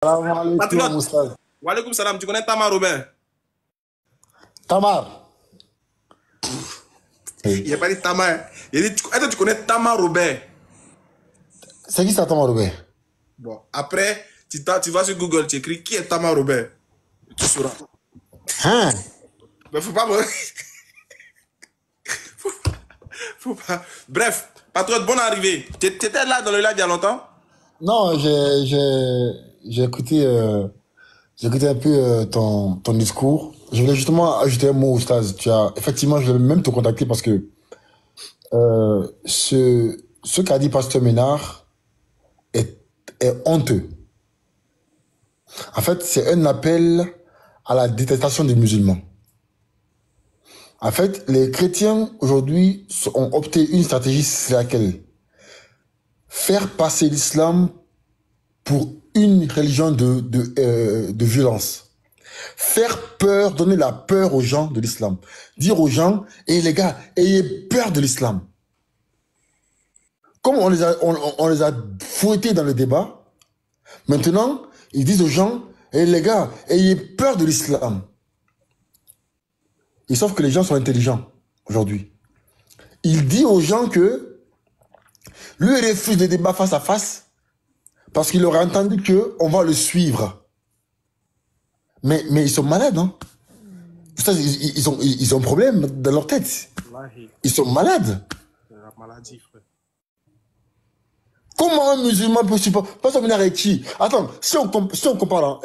Salam alaikum, Patriote. Oustaz. Walaikum salam. Tu connais Tamar Robin? Tamar. Il n'a pas dit Tamar. Il a dit, est-ce que tu connais Tamar Robin? C'est qui ça, Tamar Robin? Bon, après, tu vas sur Google, tu écris qui est Tamar Robin? Tu sauras. Hein? Mais faut pas me... faut pas. Bref, Patriote, bonne arrivée. Tu étais là dans le live il y a longtemps? Non, j'ai écouté, un peu ton discours. Je voulais justement ajouter un mot, Oustaz. Effectivement, je vais même te contacter parce que ce qu'a dit Pasteur Ménard est honteux. En fait, c'est un appel à la détestation des musulmans. En fait, les chrétiens aujourd'hui ont opté une stratégie, c'est laquelle? Faire passer l'islam pour une religion de violence. Faire peur, donner la peur aux gens de l'islam. Dire aux gens, et les gars, ayez peur de l'islam. Comme on les a fouettés dans le débat, maintenant, ils disent aux gens, et les gars, ayez peur de l'islam. Et sauf que les gens sont intelligents aujourd'hui. Il dit aux gens que lui refuse des débats face à face parce qu'il aurait entendu qu'on va le suivre. Mais ils sont malades, hein. Ils ont un problème dans leur tête. Ils sont malades. C'est la maladie, frère. Comment un musulman peut supporter? Pas ça venir avec qui? Attends, si on compare,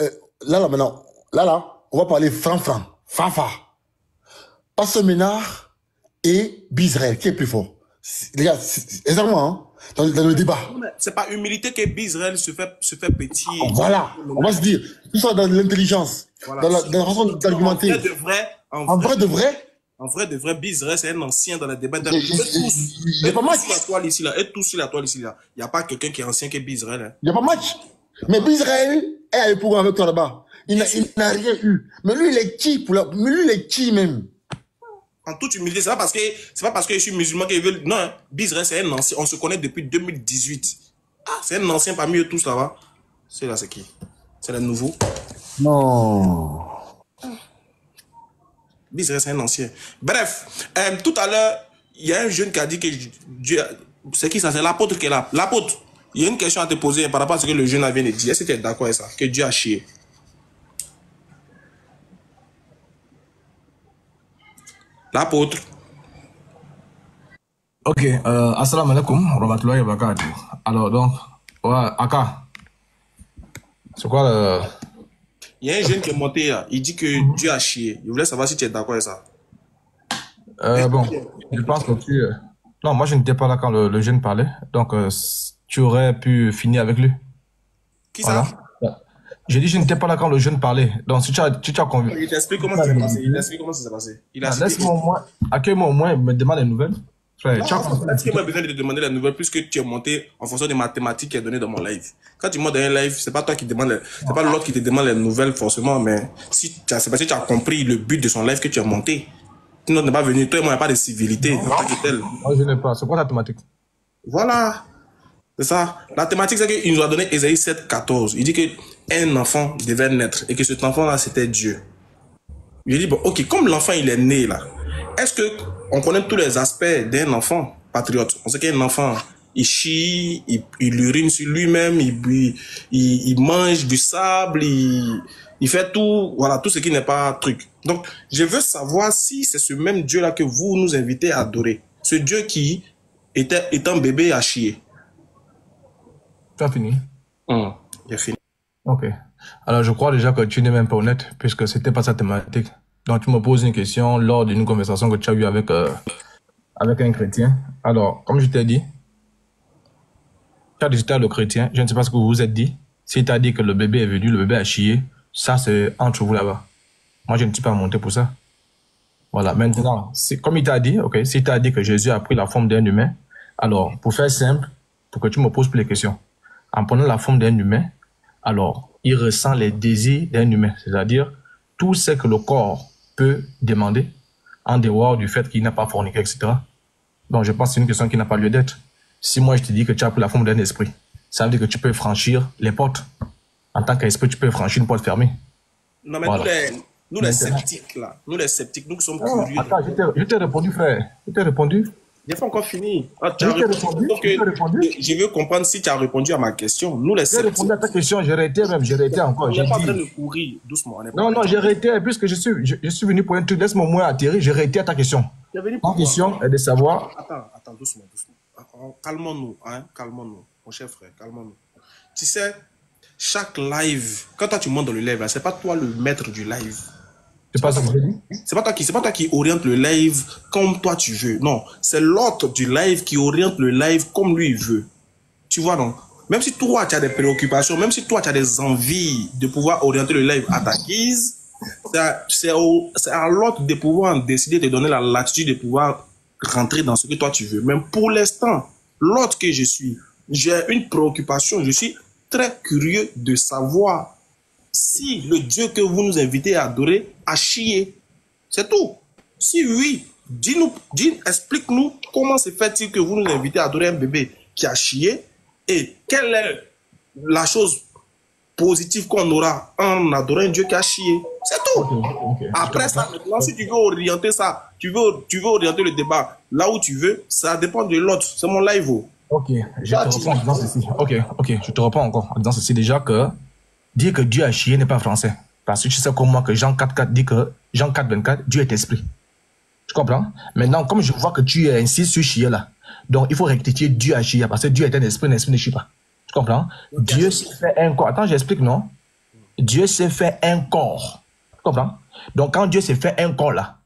là, maintenant, on va parler franc. Pasteur Ménard et Bizrel, qui est plus fort? Les gars, exactement, hein, dans le débat. C'est pas humilité que Bizrel se fait petit. Voilà, on va se dire, tout ça dans l'intelligence, Voilà. dans la façon d'argumenter. En vrai de vrai, Bizrel, c'est un ancien dans le débat. Il n'y a pas match. Et tous sur la toile ici, là. Il n'y a pas quelqu'un qui est ancien que Bizrel. Hein. Il n'y a pas match. Mais Bizrel est allé pour avec toi là-bas. Il n'a rien eu. Mais lui, il est qui mais lui, il est qui même? En toute humilité, c'est pas parce que je suis musulman qu'il veut. Non, hein. Bizrel, c'est un ancien. On se connaît depuis 2018. Ah, c'est un ancien parmi eux tous là-bas. C'est là, c'est qui? C'est le nouveau. Non. Bizrel, c'est un ancien. Bref, tout à l'heure, il y a un jeune qui a dit que Dieu. C'est qui ça? C'est l'apôtre qui est là. L'apôtre, il y a une question à te poser par rapport à ce que le jeune vient de dire. Est-ce que tu es d'accord avec ça? Que Dieu a chié. L'apôtre. Ok, assalamu alaikum, rahmatullahi wa barakatuh. Alors donc, ouais, Aka, c'est quoi le... Il y a un jeune qui est monté là, il dit que Dieu a chié. Je voulais savoir si tu es d'accord avec ça. Bon, je pense que tu... Non, moi je n'étais pas là quand le jeune parlait, donc tu aurais pu finir avec lui. Qui ça? Voilà. J'ai dit je n'étais pas là quand le jeune parlait, donc si tu as convaincu... Il t'explique comment ça s'est passé. Il t'explique comment ça s'est passé. Laisse-moi au moins, accueille-moi au moins, me demande les nouvelles. Est-ce que moi besoin de te demander la nouvelle puisque tu es monté en fonction des mathématiques qui est donné dans mon live. Quand tu montes dans un live, c'est pas toi qui demande, c'est pas l'autre qui te demande les nouvelles forcément, mais si c'est parce que tu as compris le but de son live que tu as monté. Sinon, tu n'es pas venu. Toi et moi, il n'y a pas de civilité. Moi, je n'ai pas. C'est quoi la thématique? Voilà. C'est ça. La thématique, c'est qu'il nous a donné Ésaïe 7, 14. Il dit qu'un enfant devait naître et que cet enfant-là, c'était Dieu. Je dis, bon, ok, comme l'enfant, il est né là, est-ce que on connaît tous les aspects d'un enfant patriote? On sait qu'un enfant, il chie, il urine sur lui-même, il mange du sable, il fait tout, voilà, tout ce qui n'est pas truc. Donc, je veux savoir si c'est ce même Dieu-là que vous nous invitez à adorer. Ce Dieu qui, étant bébé, a chié. Tu as fini? J'ai fini. Ok. Alors, je crois déjà que tu n'es même pas honnête, puisque c'était pas sa thématique. Donc, tu me poses une question lors d'une conversation que tu as eue avec un chrétien. Alors, comme je t'ai dit, tu as discuté avec le chrétien. Je ne sais pas ce que vous vous êtes dit. S'il t'a dit que le bébé est venu, le bébé a chié, ça, c'est entre vous là-bas. Moi, je ne suis pas monté pour ça. Voilà. Maintenant, comme il t'a dit, ok, s'il t'a dit que Jésus a pris la forme d'un humain, alors, pour faire simple, pour que tu me poses plus les questions, en prenant la forme d'un humain, alors, il ressent les désirs d'un humain, c'est-à-dire tout ce que le corps peut demander en dehors du fait qu'il n'a pas forniqué, etc. Donc, je pense que c'est une question qui n'a pas lieu d'être. Si moi, je te dis que tu as pris la forme d'un esprit, ça veut dire que tu peux franchir les portes. En tant qu'esprit, tu peux franchir une porte fermée. Non, mais Voilà. nous les Maintenant. sceptiques, là, nous les sceptiques, nous qui sommes Non, curieux. attends, je t'ai répondu, frère. Je t'ai répondu. J'ai pas encore fini. Ah, tu Je as t'ai répondu. répondu. Donc, Je t'ai répondu. je veux comprendre si tu as répondu à ma question. Nous les J'ai sceptiques, répondu à ta question. J'ai arrêté même. J'ai arrêté on encore. J'ai n'est pas en train dit. de courir doucement. On n'est pas Non, en non, train j'ai arrêté. Puisque je suis venu pour un truc. Laisse-moi au moins atterrir. J'ai arrêté à ta question. Tu es venu Ma pour quoi? question est de savoir. Attends, doucement. Calmons-nous, hein, calmons-nous. Mon cher frère, calmons-nous. Tu sais, chaque live, quand toi tu montes dans le live, c'est pas toi le maître du live. C'est pas ce que j'ai dit. C'est pas toi qui oriente le live comme toi tu veux. Non, c'est l'autre du live qui oriente le live comme lui il veut. Tu vois, non? Même si toi tu as des préoccupations, même si toi tu as des envies de pouvoir orienter le live à ta guise, c'est à l'autre de pouvoir décider de donner la latitude de pouvoir rentrer dans ce que toi tu veux. Mais pour l'instant, l'autre que je suis, j'ai une préoccupation. Je suis très curieux de savoir si le Dieu que vous nous invitez à adorer a chié. C'est tout. Si oui, explique-nous comment se fait-il que vous nous invitez à adorer un bébé qui a chié et quelle est la chose positive qu'on aura en adorant un Dieu qui a chié. C'est tout. Ok. Après ça, maintenant, si tu veux orienter ça, tu veux orienter le débat là où tu veux, ça dépend de l'autre. C'est mon live. Ok, je te réponds en disant ceci. Ok, je te réponds encore en disant ceci déjà que dire que Dieu a chié n'est pas français. Parce que tu sais comme moi que Jean 4.4 dit que Jean 4.24, Dieu est esprit. Tu comprends? Maintenant, comme je vois que tu insistes sur chier là, donc il faut rectifier Dieu a chié parce que Dieu est un esprit ne chie pas. Tu comprends? Dieu s'est fait un corps. Attends, j'explique, non? Dieu s'est fait un corps. Tu comprends? Donc quand Dieu s'est fait un corps là,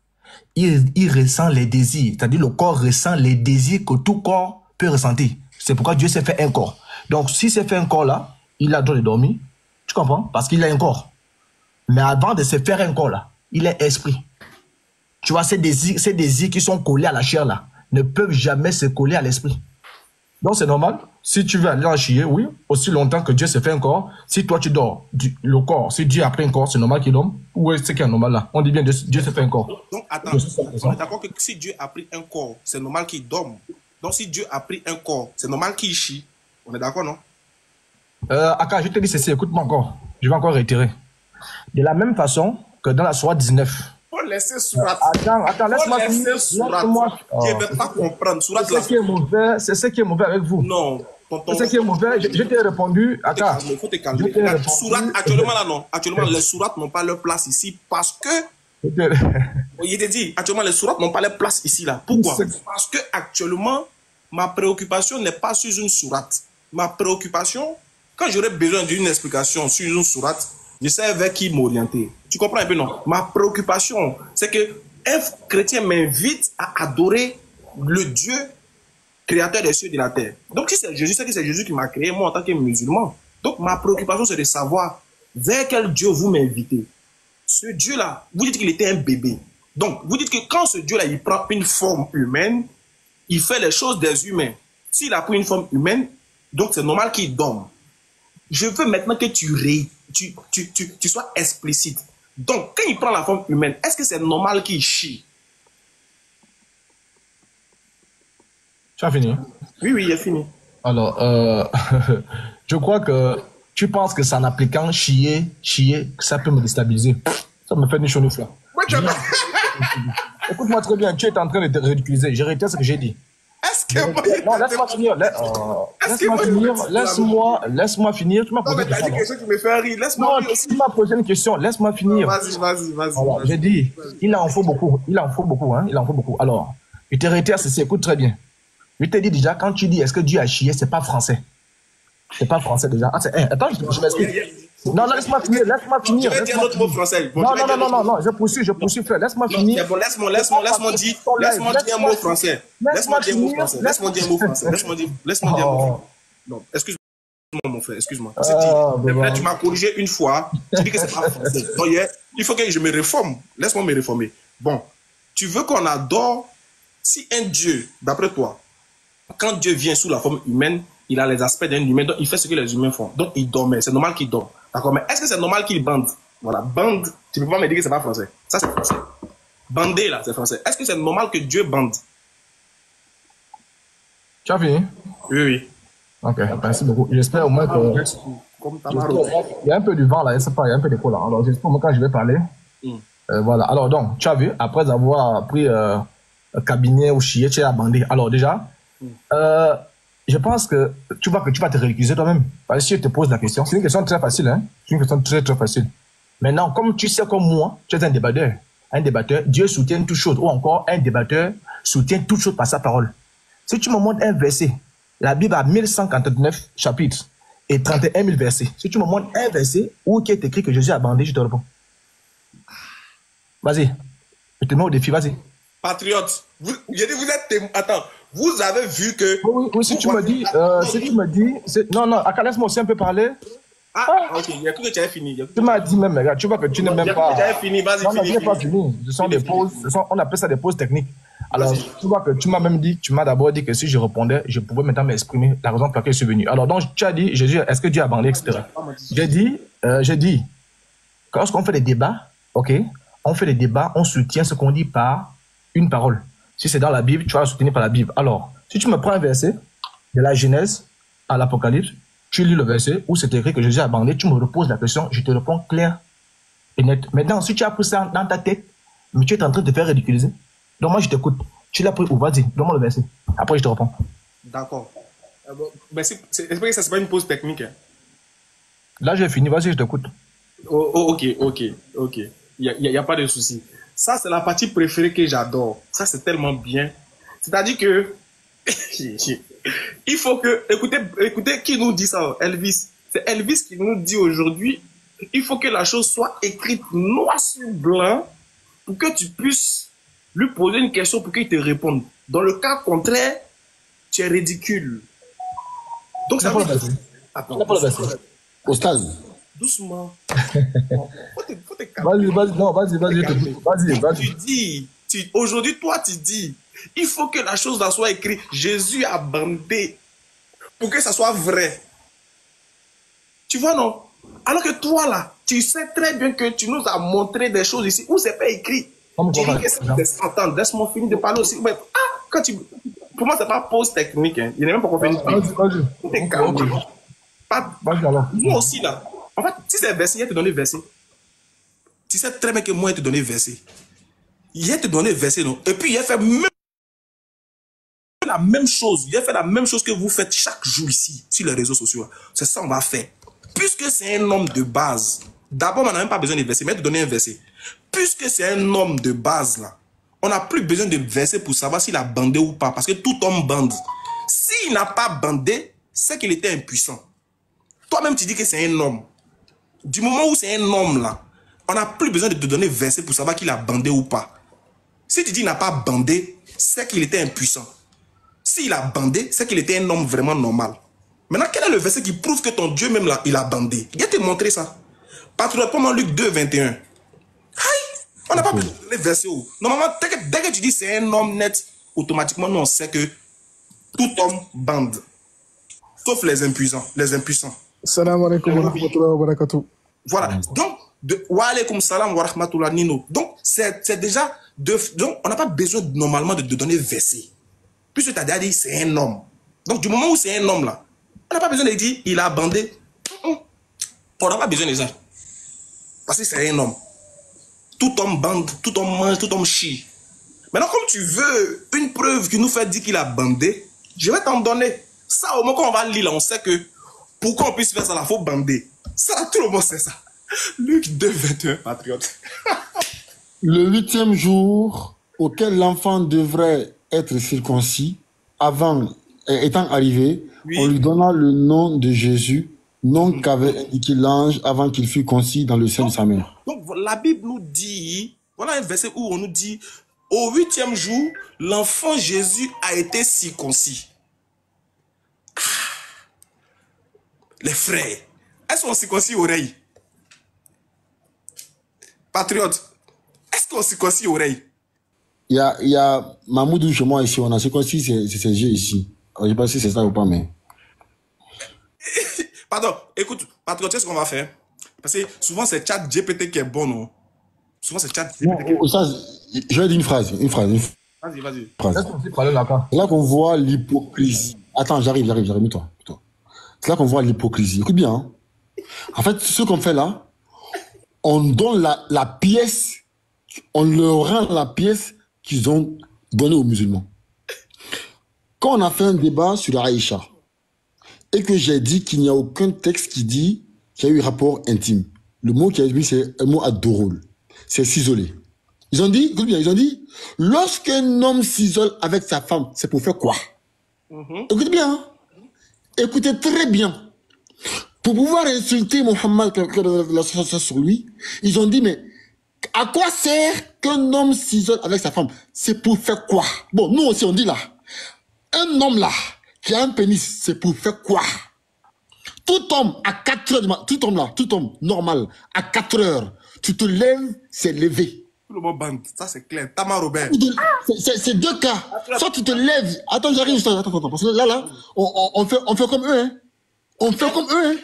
il ressent les désirs. C'est-à-dire le corps ressent les désirs que tout corps peut ressentir. C'est pourquoi Dieu s'est fait un corps. Donc s'il s'est fait un corps là, il a le droit de dormir. Tu comprends? Parce qu'il a un corps. Mais avant de se faire un corps là, il est esprit. Tu vois, ces désirs qui sont collés à la chair là, ne peuvent jamais se coller à l'esprit. Donc c'est normal. Si tu veux aller en chier, oui, aussi longtemps que Dieu se fait un corps, si toi tu dors, le corps, si Dieu a pris un corps, c'est normal qu'il dorme. Ou est-ce qu'il y a un normal là? On dit bien Dieu se fait un corps. Donc attends, on est d'accord que si Dieu a pris un corps, c'est normal qu'il dorme. Donc si Dieu a pris un corps, c'est normal qu'il chie. On est d'accord, non? Aka, je te dis ceci, écoute-moi encore. Je vais encore réitérer. De la même façon que dans la soirée 19. Faut laisser Sourate. Attends, laisse-moi finir. Laisse-moi. Je ne vais pas comprendre. Sourate, C'est ce qui est mauvais avec vous. non. C'est ce qui est mauvais. Je t'ai répondu. Attends. Il faut te calmer. Sourate, actuellement là, non. Actuellement, les sourates n'ont pas leur place ici parce que. Il te dit, actuellement, les sourates n'ont pas leur place ici là. Pourquoi? Parce que actuellement, ma préoccupation n'est pas sur une sourate. Ma préoccupation, quand j'aurais besoin d'une explication sur une sourate, je sais vers qui m'orienter. Tu comprends un peu, non? Ma préoccupation, c'est que un chrétien m'invite à adorer le Dieu créateur des cieux et de la terre. Donc, si c'est Jésus, c'est que c'est Jésus qui m'a créé, moi, en tant que musulman. Donc, ma préoccupation, c'est de savoir vers quel Dieu vous m'invitez. Ce Dieu-là, vous dites qu'il était un bébé. Donc, vous dites que quand ce Dieu-là, il prend une forme humaine, il fait les choses des humains. S'il a pris une forme humaine, donc c'est normal qu'il dorme. Je veux maintenant que tu sois explicite. Donc, quand il prend la forme humaine, est-ce que c'est normal qu'il chie? Tu as fini? Oui, il est fini. Alors, je crois que tu penses que c'est en appliquant chier, que ça peut me déstabiliser. Ça me fait une chonifle. Écoute-moi très bien, tu es en train de te ridiculiser. J'ai réitéré ce que j'ai dit. Est-ce que non, laisse-moi finir. Laisse-moi finir. Tu m'as posé une question. Question qui me fait rire. Laisse-moi rire aussi. Tu m'as posé une question. Laisse-moi finir. Vas-y. Voilà, j'ai dit, il en faut beaucoup. Alors, je te réitère ceci. Écoute très bien. Je te dis déjà, quand tu dis est-ce que Dieu a chié, c'est pas français. C'est pas français déjà. Attends, je m'explique. Non, laisse-moi finir. Je vais dire un autre mot français. Non, je poursuis, frère. Laisse-moi finir. Bon, laisse-moi dire un mot français. Laisse-moi dire un mot français. Non, excuse-moi, mon frère, excuse-moi. Là, tu m'as corrigé une fois. Tu dis que c'est pas français. Donc, il faut que je me réforme. Laisse-moi me réformer. Bon, tu veux qu'on adore si un Dieu, d'après toi, quand Dieu vient sous la forme humaine, il a les aspects d'un humain, donc il fait ce que les humains font. Donc il dormait, c'est normal qu'il dorme. D'accord, mais est-ce que c'est normal qu'il bande? Voilà, bande, tu peux pas me dire que c'est pas français. Ça c'est français. Bander là, c'est français. Est-ce que c'est normal que Dieu bande? Tu as fini? Oui. Ok, merci beaucoup. J'espère au moins que... Comme Tamaro. Il y a un peu du vent là, je sais pas, il y a un peu d'écho là. Alors, c'est pour moi quand je vais parler. Voilà. Alors, donc, tu as vu, après avoir pris un cabinet ou chier, tu as bandé. Alors, déjà, je pense que tu vois que tu vas te récuser toi-même. Parce que si je te pose la question, c'est une question très facile, hein. C'est une question très, très facile. Maintenant, comme tu sais comme moi, tu es un débatteur. Un débatteur, Dieu soutient toute chose. Ou encore, un débatteur soutient toute chose par sa parole. Si tu me montres un verset, la Bible a 1149 chapitres et 31 000 versets. Si tu me montres un verset où il est écrit que Jésus a bandé, je te réponds. Vas-y. Je te mets au défi, vas-y. Patriote, vous êtes témoin. Attends, vous avez vu que. Oui, si tu me dis. Non, laisse-moi aussi un peu parler. Ok, il y a que tu avais fini. Tu m'as dit même, regarde, tu vois que tu n'es même pas. Tu avais fini, vas-y, non, fini. Non, pas fini. Ce sont des pauses, on appelle ça des pauses techniques. Alors, tu vois que tu m'as même dit, tu m'as d'abord dit que si je répondais, je pouvais maintenant m'exprimer la raison pour laquelle je suis venu. Alors, donc, tu as dit, Jésus, est-ce que Dieu a bandé, etc. J'ai dit, lorsqu'on fait des débats, ok, on fait des débats, on soutient ce qu'on dit par une parole. Si c'est dans la Bible, tu vas le soutenir par la Bible. Alors, si tu me prends un verset de la Genèse à l'Apocalypse, tu lis le verset où c'est écrit que Jésus a bandé, tu me reposes la question, je te réponds clair et net. Maintenant, si tu as pris ça dans ta tête, mais tu es en train de te faire ridiculiser, donc moi je t'écoute. Tu l'as pris où? Vas-y, donne-moi le verset. Après, je te réponds. D'accord. Mais c'est pas une pause technique. Hein. Là, j'ai fini, vas-y, je t'écoute. Ok. Il n'y a pas de souci. Ça, c'est la partie préférée que j'adore. Ça, c'est tellement bien. C'est-à-dire que il faut que... Écoutez qui nous dit ça, Elvis. C'est Elvis qui nous dit aujourd'hui, il faut que la chose soit écrite noir sur blanc pour que tu puisses lui poser une question pour qu'il te réponde. Dans le cas contraire, tu es ridicule. Donc ça veut dire... Attends. Au stade. Doucement. Vas-y. Tu dis, aujourd'hui, toi, tu dis, il faut que la chose là soit écrite. Jésus a bandé pour que ça soit vrai. Tu vois, non? Alors que toi, là, tu sais très bien que tu nous as montré des choses ici où c'est pas écrit. Tu dis que c'est attends, laisse-moi finir de parler aussi. Mais, pour moi, c'est pas pause technique. Hein. Il n'est même pas qu'on fait une pause. Moi aussi, là. En fait, si c'est verset, il va te donner verset. Tu sais très bien que moi, il te donné verset. Il va te donner verset, non? Et puis, il a fait la même chose. Il a fait la même chose que vous faites chaque jour ici, sur les réseaux sociaux. C'est ça qu'on va faire. Puisque c'est un homme de base, d'abord, on n'a même pas besoin de verset, mais il va te donner un verset. Puisque c'est un homme de base, là, on n'a plus besoin de verset pour savoir s'il a bandé ou pas, parce que tout homme bande. S'il n'a pas bandé, c'est qu'il était impuissant. Toi-même, tu dis que c'est un homme. Du moment où c'est un homme là, on n'a plus besoin de te donner verset pour savoir qu'il a bandé ou pas. Si tu dis qu'il n'a pas bandé, c'est qu'il était impuissant. S'il a bandé, c'est qu'il était un homme vraiment normal. Maintenant, quel est le verset qui prouve que ton Dieu même là, il a bandé? Il va te montrer ça. Patriote, pendant Luc 2, 21. On n'a pas besoin de donner verset où. Normalement, dès que tu dis c'est un homme net, automatiquement, nous on sait que tout homme bande. Sauf les impuissants. Salam alaikum wa rahmatullahi wa barakatuh. Voilà. Donc, wa alaikum salam wa rahmatullahi nino. Donc, c'est déjà... Donc, on n'a pas besoin normalement de donner verset. Puisque tu as déjà dit, c'est un homme. Donc, du moment où c'est un homme là, on n'a pas besoin de dire, il a bandé. On n'a pas besoin de ça. Parce que c'est un homme. Tout homme bande, tout homme mange, tout homme chie. Maintenant, comme tu veux une preuve qui nous fait dire qu'il a bandé, je vais t'en donner. Ça, au moment qu'on va lire là, on sait que pour qu'on puisse faire ça, il faut bander. Ça, tout le monde sait ça. Luc 2, 21, patriote. Le 8e jour auquel l'enfant devrait être circoncis, étant arrivé, oui. On lui donna le nom de Jésus, nom qu'avait indiqué l'ange avant qu'il fût conçu dans le sein de sa mère. Donc, la Bible nous dit, voilà un verset où on nous dit, au 8e jour, l'enfant Jésus a été circoncis. Les frères, est-ce qu'on circoncis oreille? Patriote, est-ce qu'on circoncis oreille? Il y a Mamoudou chez moi ici, on a circoncis ses yeux ici. Je ne sais pas si c'est ça ou pas, mais... Pardon, écoute, patriote, qu'est-ce qu'on va faire? Parce que souvent c'est Chat GPT qui est bon, non? Souvent c'est Chat GPT qui est bon. Ça, je vais dire une phrase. Vas-y. C'est là qu'on voit l'hypocrisie. Attends, j'arrive, toi. C'est là qu'on voit l'hypocrisie. Écoute bien. Hein. En fait, ce qu'on fait là, on donne la pièce, on leur rend la pièce qu'ils ont donnée aux musulmans. Quand on a fait un débat sur Aïcha, et que j'ai dit qu'il n'y a aucun texte qui dit qu'il y a eu rapport intime, le mot qui a été c'est un mot adorol, c'est s'isoler. Ils ont dit, lorsqu'un homme s'isole avec sa femme, c'est pour faire quoi? Écoutez bien, hein? Écoutez très bien. Pour pouvoir insulter Mohammed sur lui, ils ont dit, mais à quoi sert qu'un homme s'isole avec sa femme? C'est pour faire quoi? Bon, nous aussi on dit là, un homme là, qui a un pénis, c'est pour faire quoi? Tout homme à 4 heures du matin, tout homme normal, à 4 heures, tu te lèves, c'est levé. Tout le monde bande, ça c'est clair. Tama Robert. C'est deux cas. Soit tu te lèves, attends, j'arrive, attends, parce que là, on fait comme eux, hein. On fait comme eux, hein.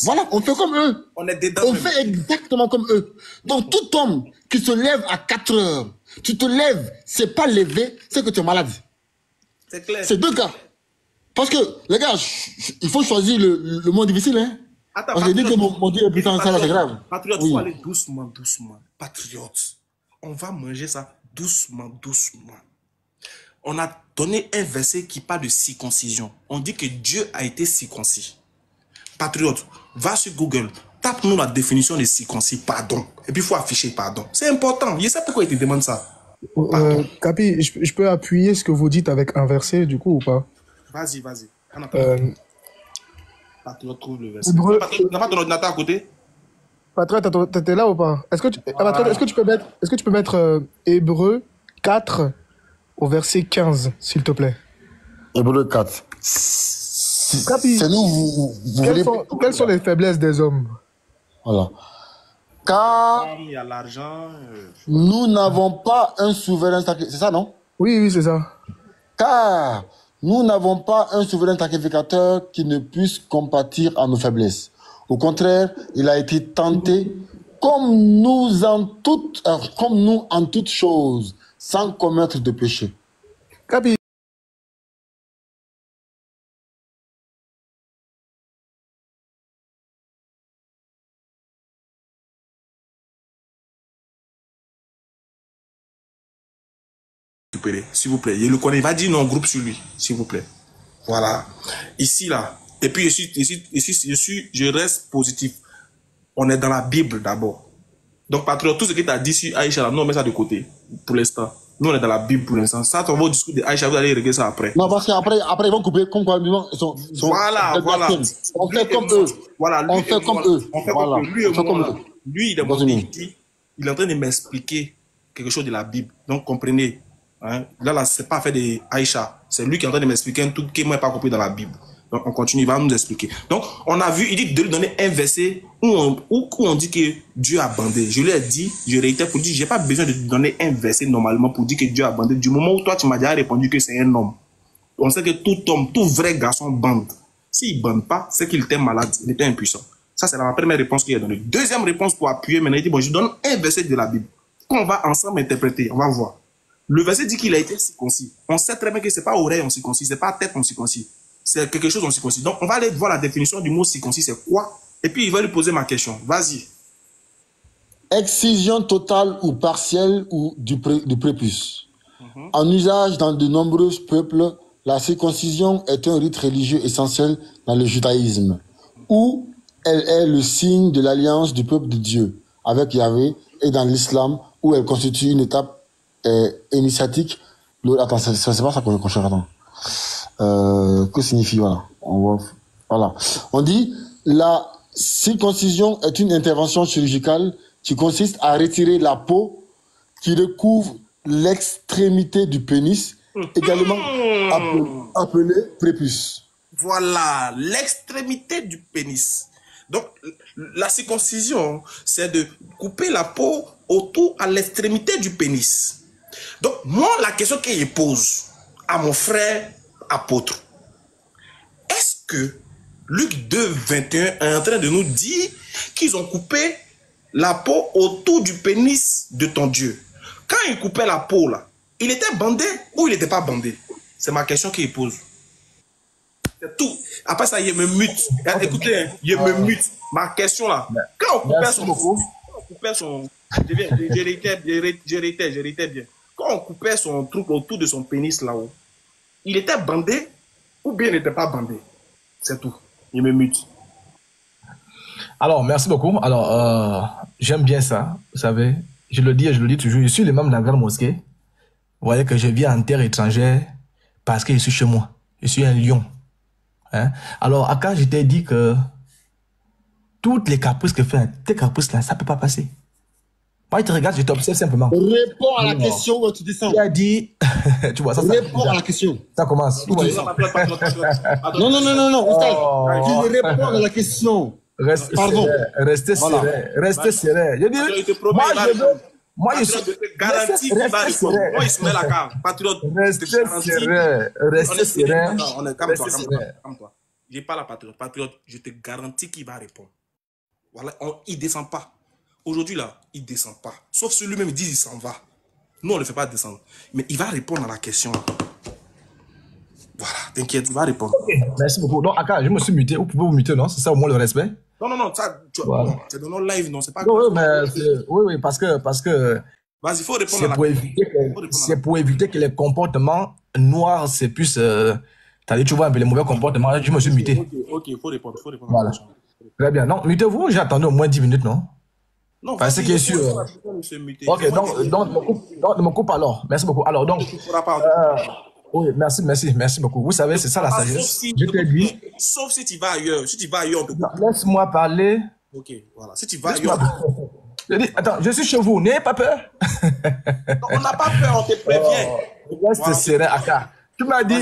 Voilà, on fait comme eux. On est dedans. On fait exactement comme eux. Donc, tout homme qui se lève à 4 heures, tu te lèves, c'est pas levé, c'est que tu es malade. C'est clair. C'est deux cas. Parce que, les gars, il faut choisir le mot difficile, hein. Attends, parce que dit que mon Dieu est puissant, ça, c'est grave. Patriote, il faut aller doucement. Patriote, on va manger ça doucement. On a donné un verset qui parle de circoncision. On dit que Dieu a été circoncis. Patriote, va sur Google, tape-nous la définition de circoncis, pardon. Et puis il faut afficher pardon. C'est important. Je sais pourquoi il te demande ça. Capi, je peux appuyer ce que vous dites avec un verset, du coup, ou pas? Vas-y. Patriote, trouve le verset. Tu n'as pas ton ordinateur à côté? Patriote, t'es là ou pas? Est-ce que tu peux mettre Hébreux 4 au verset 15, s'il te plaît? Hébreux 4. Capi, c'est nous, quelles sont les faiblesses des hommes? Voilà. Car il y a l'argent. Nous n'avons pas un souverain sacrificateur. C'est ça, non? Oui, c'est ça. Car nous n'avons pas un souverain sacrificateur qui ne puisse compatir à nos faiblesses. Au contraire, il a été tenté comme nous en toutes choses, sans commettre de péché. Capi. S'il vous plaît, il le connaît, il va dire non groupe sur lui, s'il vous plaît. Voilà. Ici, là. Et puis, je reste positif. On est dans la Bible d'abord. Donc, patriote, tout ce que tu as dit sur Aïcha, là, nous, on met ça de côté, pour l'instant. Nous, on est dans la Bible pour l'instant. Ça, on va au discours de Aïcha, vous allez régler ça après. Non, parce qu'après, ils vont couper, comme quoi, voilà. On fait comme eux. Voilà, on fait comme eux. Lui, il est en train de m'expliquer quelque chose de la Bible. Donc, comprenez. Hein? Là, c'est pas fait de Aïcha. C'est lui qui est en train de m'expliquer un truc que moi, je n'ai pas compris dans la Bible. Donc, on continue, il va nous expliquer. Donc, on a vu, il dit de lui donner un verset où on dit que Dieu a bandé. Je lui ai dit, je réitère pour dire, j'ai pas besoin de lui donner un verset normalement pour dire que Dieu a bandé. Du moment où toi, tu m'as déjà répondu que c'est un homme. On sait que tout homme, tout vrai garçon bande. S'il ne bande pas, c'est qu'il était malade, il était impuissant. Ça, c'est la première réponse qu'il a donnée. Deuxième réponse pour appuyer, maintenant, il dit, bon, je donne un verset de la Bible. Qu'on va ensemble interpréter, on va voir. Le verset dit qu'il a été circoncis. On sait très bien que ce n'est pas oreille on circoncis, ce n'est pas tête on circoncis. C'est quelque chose on circoncis. Donc, on va aller voir la définition du mot circoncis, c'est quoi? Et puis, il va lui poser ma question. Vas-y. Excision totale ou partielle ou du prépuce. En usage dans de nombreux peuples, la circoncision est un rite religieux essentiel dans le judaïsme, où elle est le signe de l'alliance du peuple de Dieu avec Yahvé, et dans l'islam, où elle constitue une étape initiatique. Attends, c'est pas ça qu'on cherche. Attends. Que signifie, voilà. On dit, la circoncision est une intervention chirurgicale qui consiste à retirer la peau qui recouvre l'extrémité du pénis, également appelée prépuce. Voilà, l'extrémité du pénis. Donc, la circoncision, c'est de couper la peau autour à l'extrémité du pénis. Donc, moi, la question que je pose à mon frère apôtre, est-ce que Luc 2, 21 est en train de nous dire qu'ils ont coupé la peau autour du pénis de ton Dieu? Quand il coupait la peau, là, il était bandé ou il n'était pas bandé? C'est ma question qu'il pose. C'est tout. Après ça, il me mute. Écoutez, hein, il me mute. Ma question là, quand on coupait son... Je réitère bien. Quand on coupait son truc autour de son pénis là-haut, il était bandé ou bien il n'était pas bandé? C'est tout. Il me mute. Alors, merci beaucoup. Alors, j'aime bien ça, vous savez. Je le dis et je le dis toujours. Je suis le membre de la grande mosquée. Vous voyez que je vis en terre étrangère parce que je suis chez moi. Je suis un lion. Hein? Alors, Aka, je t'ai dit que toutes les caprices que fait, tes caprices là, ça ne peut pas passer. Moi, je te regarde, je t'observe simplement. Réponds à la question où tu descends. Tu as dit... tu vois, ça réponds à la question. Ça commence. Non, non, tu réponds à la question. Restez serré. Restez serré. Je dis, moi, je te garantis qu'il va répondre. Moi, il se met la carte. Patriote. Restez serré. Restez serré. Calme-toi. Je n'ai pas la patriote. Patriote, je te garantis qu'il va répondre. Voilà, il ne descend pas. Aujourd'hui, là, il ne descend pas. Sauf celui-même, il dit qu'il s'en va. Nous, on ne le fait pas descendre. Mais il va répondre à la question. Voilà, t'inquiète, il va répondre. Okay. Merci beaucoup. Donc, Aka, je me suis muté. Vous pouvez vous muter, non? C'est ça au moins le respect? Non, ça, voilà. C'est dans notre live, non, c'est pas non, oui, mais oui, parce que vas-y, il faut répondre à la question. C'est pour éviter que les comportements noirs, c'est plus... tu vois un peu les mauvais comportements. Je me suis muté. Ok, il faut répondre. Voilà. Très bien. Non, mutez-vous, j'ai attendu au moins 10 minutes, non? Non, parce que sûr. Ok, donc, ne me coupe alors. Merci beaucoup. Alors, donc... oui, merci beaucoup. Vous savez, c'est ça la sagesse. Je t'ai dit... Sauf si tu vas ailleurs. Si tu vas ailleurs, on te coupe. Laisse-moi parler. Ok, voilà. Si tu vas ailleurs... Je dis, attends, je suis chez vous, n'ayez pas peur. On n'a pas peur, on te prévient. Reste serré, Aka. Tu m'as dit,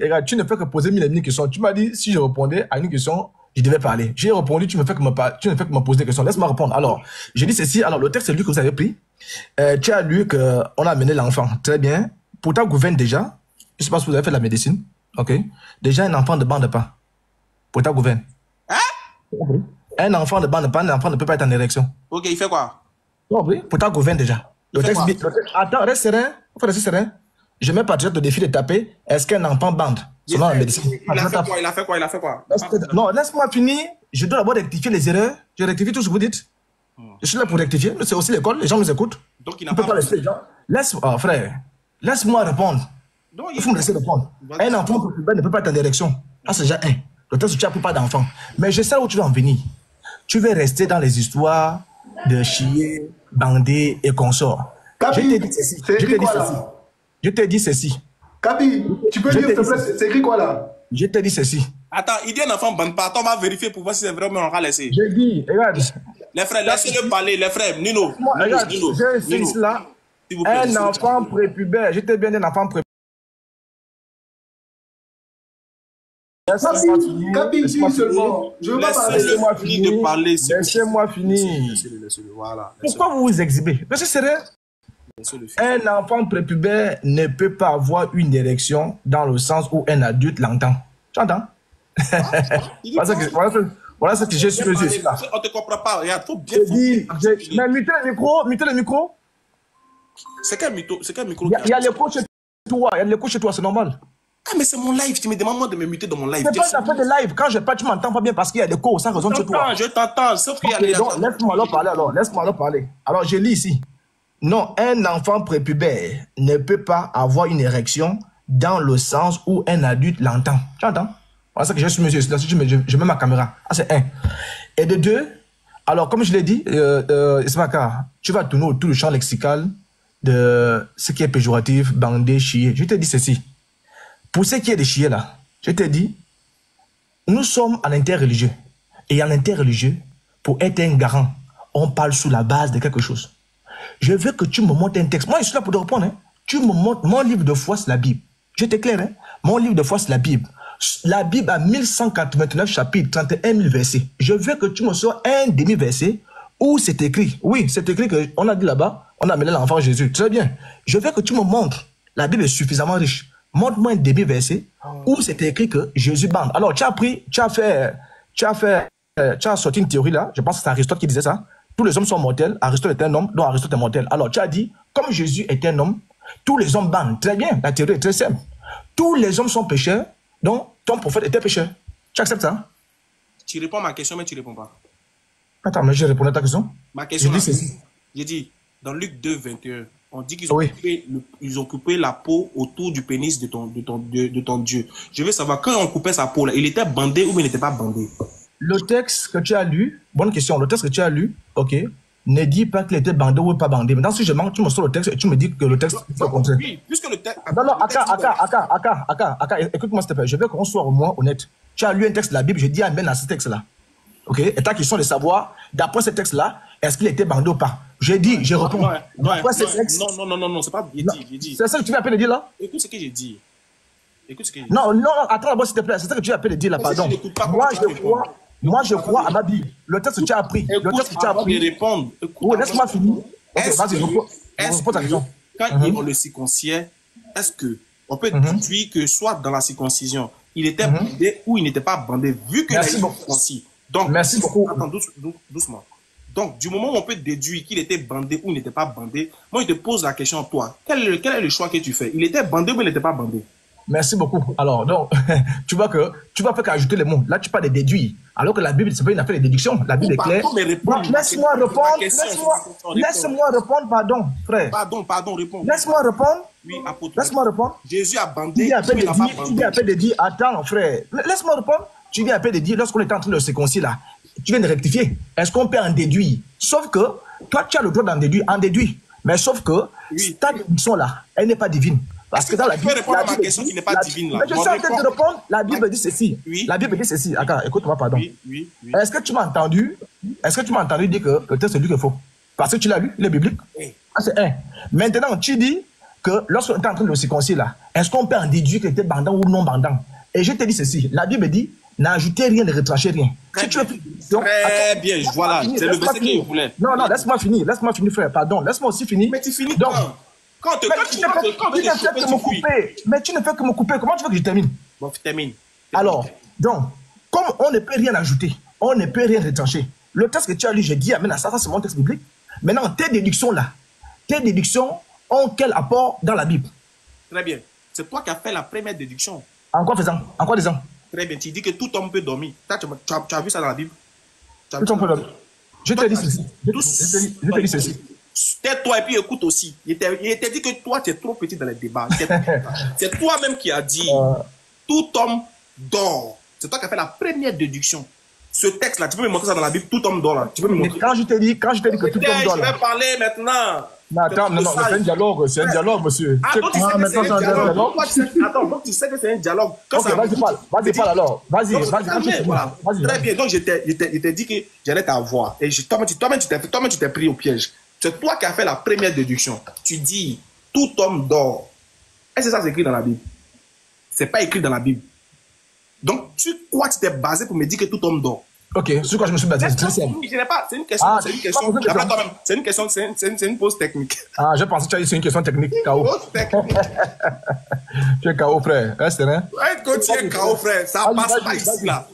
regarde, tu ne fais que poser mille questions. Tu m'as dit, si je répondais à une question, je devais parler. J'ai répondu, tu ne fais que me poser des questions. Laisse-moi répondre. Alors, j'ai dit ceci. Alors, le texte, c'est lui que vous avez pris. Tu as lu qu'on a amené l'enfant. Très bien. Pour ta gouverne déjà, je ne sais pas si vous avez fait de la médecine. OK. Déjà, un enfant ne bande pas. Pour ta gouverne. Hein? Un enfant ne bande pas, un enfant ne peut pas être en érection. OK, il fait quoi? Oui, pour ta gouverne déjà. Le texte, attends, reste serein. Il faut rester serein. Je mets patriote au défi de taper. Est-ce qu'un enfant bande? Selon la médecine. Il a fait quoi? Non, laisse-moi finir. Je dois d'abord rectifier les erreurs. Je rectifie tout ce que vous dites. Je suis là pour rectifier. C'est aussi l'école. Les gens nous écoutent. Donc, il n'a pas laisser les gens. Frère, laisse-moi répondre. Il faut me laisser répondre. Un enfant ne peut pas être en direction. Ah, c'est déjà un. Le texte, tu n'as pas d'enfant. Mais je sais où tu vas en venir. Tu veux rester dans les histoires de chier, bander et consorts. Kaby, je t'ai dit ceci. Kaby, tu peux dire, s'il te plaît, c'est écrit quoi là? Je t'ai dit ceci. Attends, il dit un enfant bande pas. Attends, on va vérifier pour voir si c'est vrai, mais on va laisser. J'ai dit, regarde. Les frères, laissez-le parler. Les frères, Nino. Regarde, j'ai ici là. Un enfant prépubère. Je t'ai bien dit un enfant prépubère. Kaby, dis seulement. Je veux pas parler. Laissez-moi finir. Voilà. Pourquoi vous vous exhibez? Monsieur Serré, un enfant prépubère ne peut pas avoir une érection dans le sens où un adulte l'entend. Tu entends? Voilà ce que j'ai su. On te comprend pas. Regarde, faut bien. Mais mutez le micro. C'est quel micro? Il y a l'écho chez toi, c'est normal. Ah, mais c'est mon live, tu me demandes moi de me muter dans mon live. C'est pas une affaire de live. Quand je parle, tu m'entends pas bien parce qu'il y a l'écho, ça résonne chez toi. Je t'entends, sauf qu'il y a les... Laisse-moi alors parler. Alors, je lis ici. Non, un enfant prépubère ne peut pas avoir une érection dans le sens où un adulte l'entend. Tu entends? Voilà ce que je suis, monsieur. Je mets ma caméra. Ah, c'est un. Et de deux, alors, comme je l'ai dit, Ismaka, tu vas tourner autour du champ lexical de ce qui est péjoratif, bander, chier. Je te dis ceci. Pour ce qui est de chier là, je te dis, nous sommes en interreligieux. Et en interreligieux, pour être un garant, on parle sous la base de quelque chose. Je veux que tu me montres un texte. Moi, je suis là pour te répondre. Hein. Tu me montres, mon livre de foi, c'est la Bible. Je t'éclaire, hein. Mon livre de foi, c'est la Bible. La Bible a 1189 chapitres, 31 000 versets. Je veux que tu me sors un demi-verset où c'est écrit. Oui, c'est écrit qu'on a dit là-bas, on a amené l'enfant Jésus. Très bien. Je veux que tu me montres. La Bible est suffisamment riche. Montre-moi un demi-verset où c'est écrit que Jésus bande. Alors, tu as sorti une théorie là. Je pense que c'est Aristote qui disait ça. Tous les hommes sont mortels. Aristote est un homme, donc Aristote est mortel. Alors, tu as dit, comme Jésus est un homme, tous les hommes bandent. Très bien, la théorie est très simple. Tous les hommes sont pécheurs, donc ton prophète était pécheur. Tu acceptes ça? Tu réponds à ma question, mais tu réponds pas. Attends, mais je réponds à ta question. Ma question, Je dis ceci. j'ai dit, dans Luc 2, 21, on dit qu'ils Oui. ont coupé la peau autour du pénis de ton Dieu. Je veux savoir, quand on coupait sa peau, là, il était bandé ou il n'était pas bandé? Le texte que tu as lu, bonne question, le texte que tu as lu, ok, ne dit pas qu'il était bandé ou pas bandé. Maintenant, si je manque, tu me sors le texte et tu me dis que le texte est au contraire. Oui, puisque le texte... Non, non, écoute-moi s'il te plaît, je veux qu'on soit au moins honnête. Tu as lu un texte de la Bible, je dis amen à ce texte-là. Ok, et ta question de savoir, d'après ce texte-là, est-ce qu'il était bandé ou pas? J'ai dit, je réponds. D'après ce texte. Non, c'est pas j'ai dit. C'est ça que tu viens à peine de dire là? Écoute ce que j'ai dit. Non, attends d'abord s'il te plaît, c'est ça que tu viens à peine de dire là, pardon. Moi, je crois à ma Bible. Le texte que tu as appris. Le texte que tu as appris. Répondre. Oui, laisse-moi finir. Ok, vas-y, repose ta question. Quand on le circonciait, est-ce que on peut déduire que soit dans la circoncision, il était bandé ou il n'était pas bandé, vu que Merci il beaucoup. circoncis. Donc, Merci beaucoup. Attends, doucement. Donc, du moment où on peut déduire qu'il était bandé ou il n'était pas bandé, moi, je te pose la question, toi, quel est le choix que tu fais? Il était bandé ou il n'était pas bandé? Merci beaucoup. Alors, donc, tu vois pas qu'ajouter les mots. Là, tu parles de déduire. Alors que la Bible, c'est pas une affaire de déduction. La Bible est claire. Laisse-moi répondre. Laisse-moi répondre, pardon, frère. Pardon, réponds. Laisse-moi répondre. Oui, apôtre. Laisse-moi répondre. Jésus a bandé. Tu viens à peine de dire, attends, frère. Laisse-moi répondre. Tu viens à peine de dire, lorsqu'on est en train de se circoncire là, tu viens de rectifier. Est-ce qu'on peut en déduire? Sauf que, toi, tu as le droit d'en déduire, Mais sauf que, ta déduction là, elle n'est pas divine. Parce que dans la Bible, répondre à ma question qui n'est pas divine là. Je suis en train de répondre. La Bible dit ceci. La Bible dit ceci. Attends, écoute-moi, pardon. Oui. Est-ce que tu m'as entendu dire que le texte est lui qu'il faut? Parce que tu l'as lu, il est biblique. Ça, c'est un. Maintenant, tu dis que lorsqu'on est en train de le circoncire là, est-ce qu'on peut en déduire qu'il était bandant ou non bandant? Et je te dis ceci. La Bible dit, n'ajoutez rien, ne retrachez rien. Si tu veux... Très bien, voilà. C'est le verset qu'il voulait. Non, laisse-moi finir, frère. Pardon, laisse-moi aussi finir. Mais tu finis donc. Quand tu ne fais que me couper. Mais tu ne fais que me couper. Comment tu veux que je termine? Bon, termine. Alors, donc, comme on ne peut rien ajouter, on ne peut rien retrancher. Le texte que tu as lu, je dis, amen à ça, c'est mon texte biblique. Maintenant, tes déductions ont quel apport dans la Bible? Très bien. C'est toi qui as fait la première déduction. En quoi faisant? En quoi disant? Très bien. Tu dis que tout homme peut dormir. Tu as vu ça dans la Bible? Tout homme peut dormir. Je te dis ceci. Je te dis ceci. Tais-toi et puis écoute aussi. Il t'a dit que toi, tu es trop petit dans les débats. C'est toi-même qui as dit tout homme dort. C'est toi qui as fait la première déduction. Ce texte-là, tu peux me montrer ça dans la Bible, tout homme dort là. Tu peux me montrer. Quand je te dis que tout homme dort là. Je vais parler maintenant. Non, attends, non, c'est un dialogue, monsieur. Donc tu sais que c'est un dialogue. Attends, donc tu sais que c'est un dialogue. Ok, vas-y, parle alors. Vas-y. Très bien, donc je t'ai dit que j'allais t'avoir. Et toi-même, tu t'es pris au piège. C'est toi qui as fait la première déduction. Tu dis, tout homme dort. Est-ce que ça c'est écrit dans la Bible? C'est pas écrit dans la Bible. Donc, tu crois que tu t'es basé pour me dire que tout homme dort? Ok, sur quoi je me suis basé? C'est une question, c'est une pause technique. Ah, je pensais que tu as dit c'est une question technique, KO. Tu es KO, frère. Reste, hein? Quand tu es KO, frère, ça passe pas ici, là.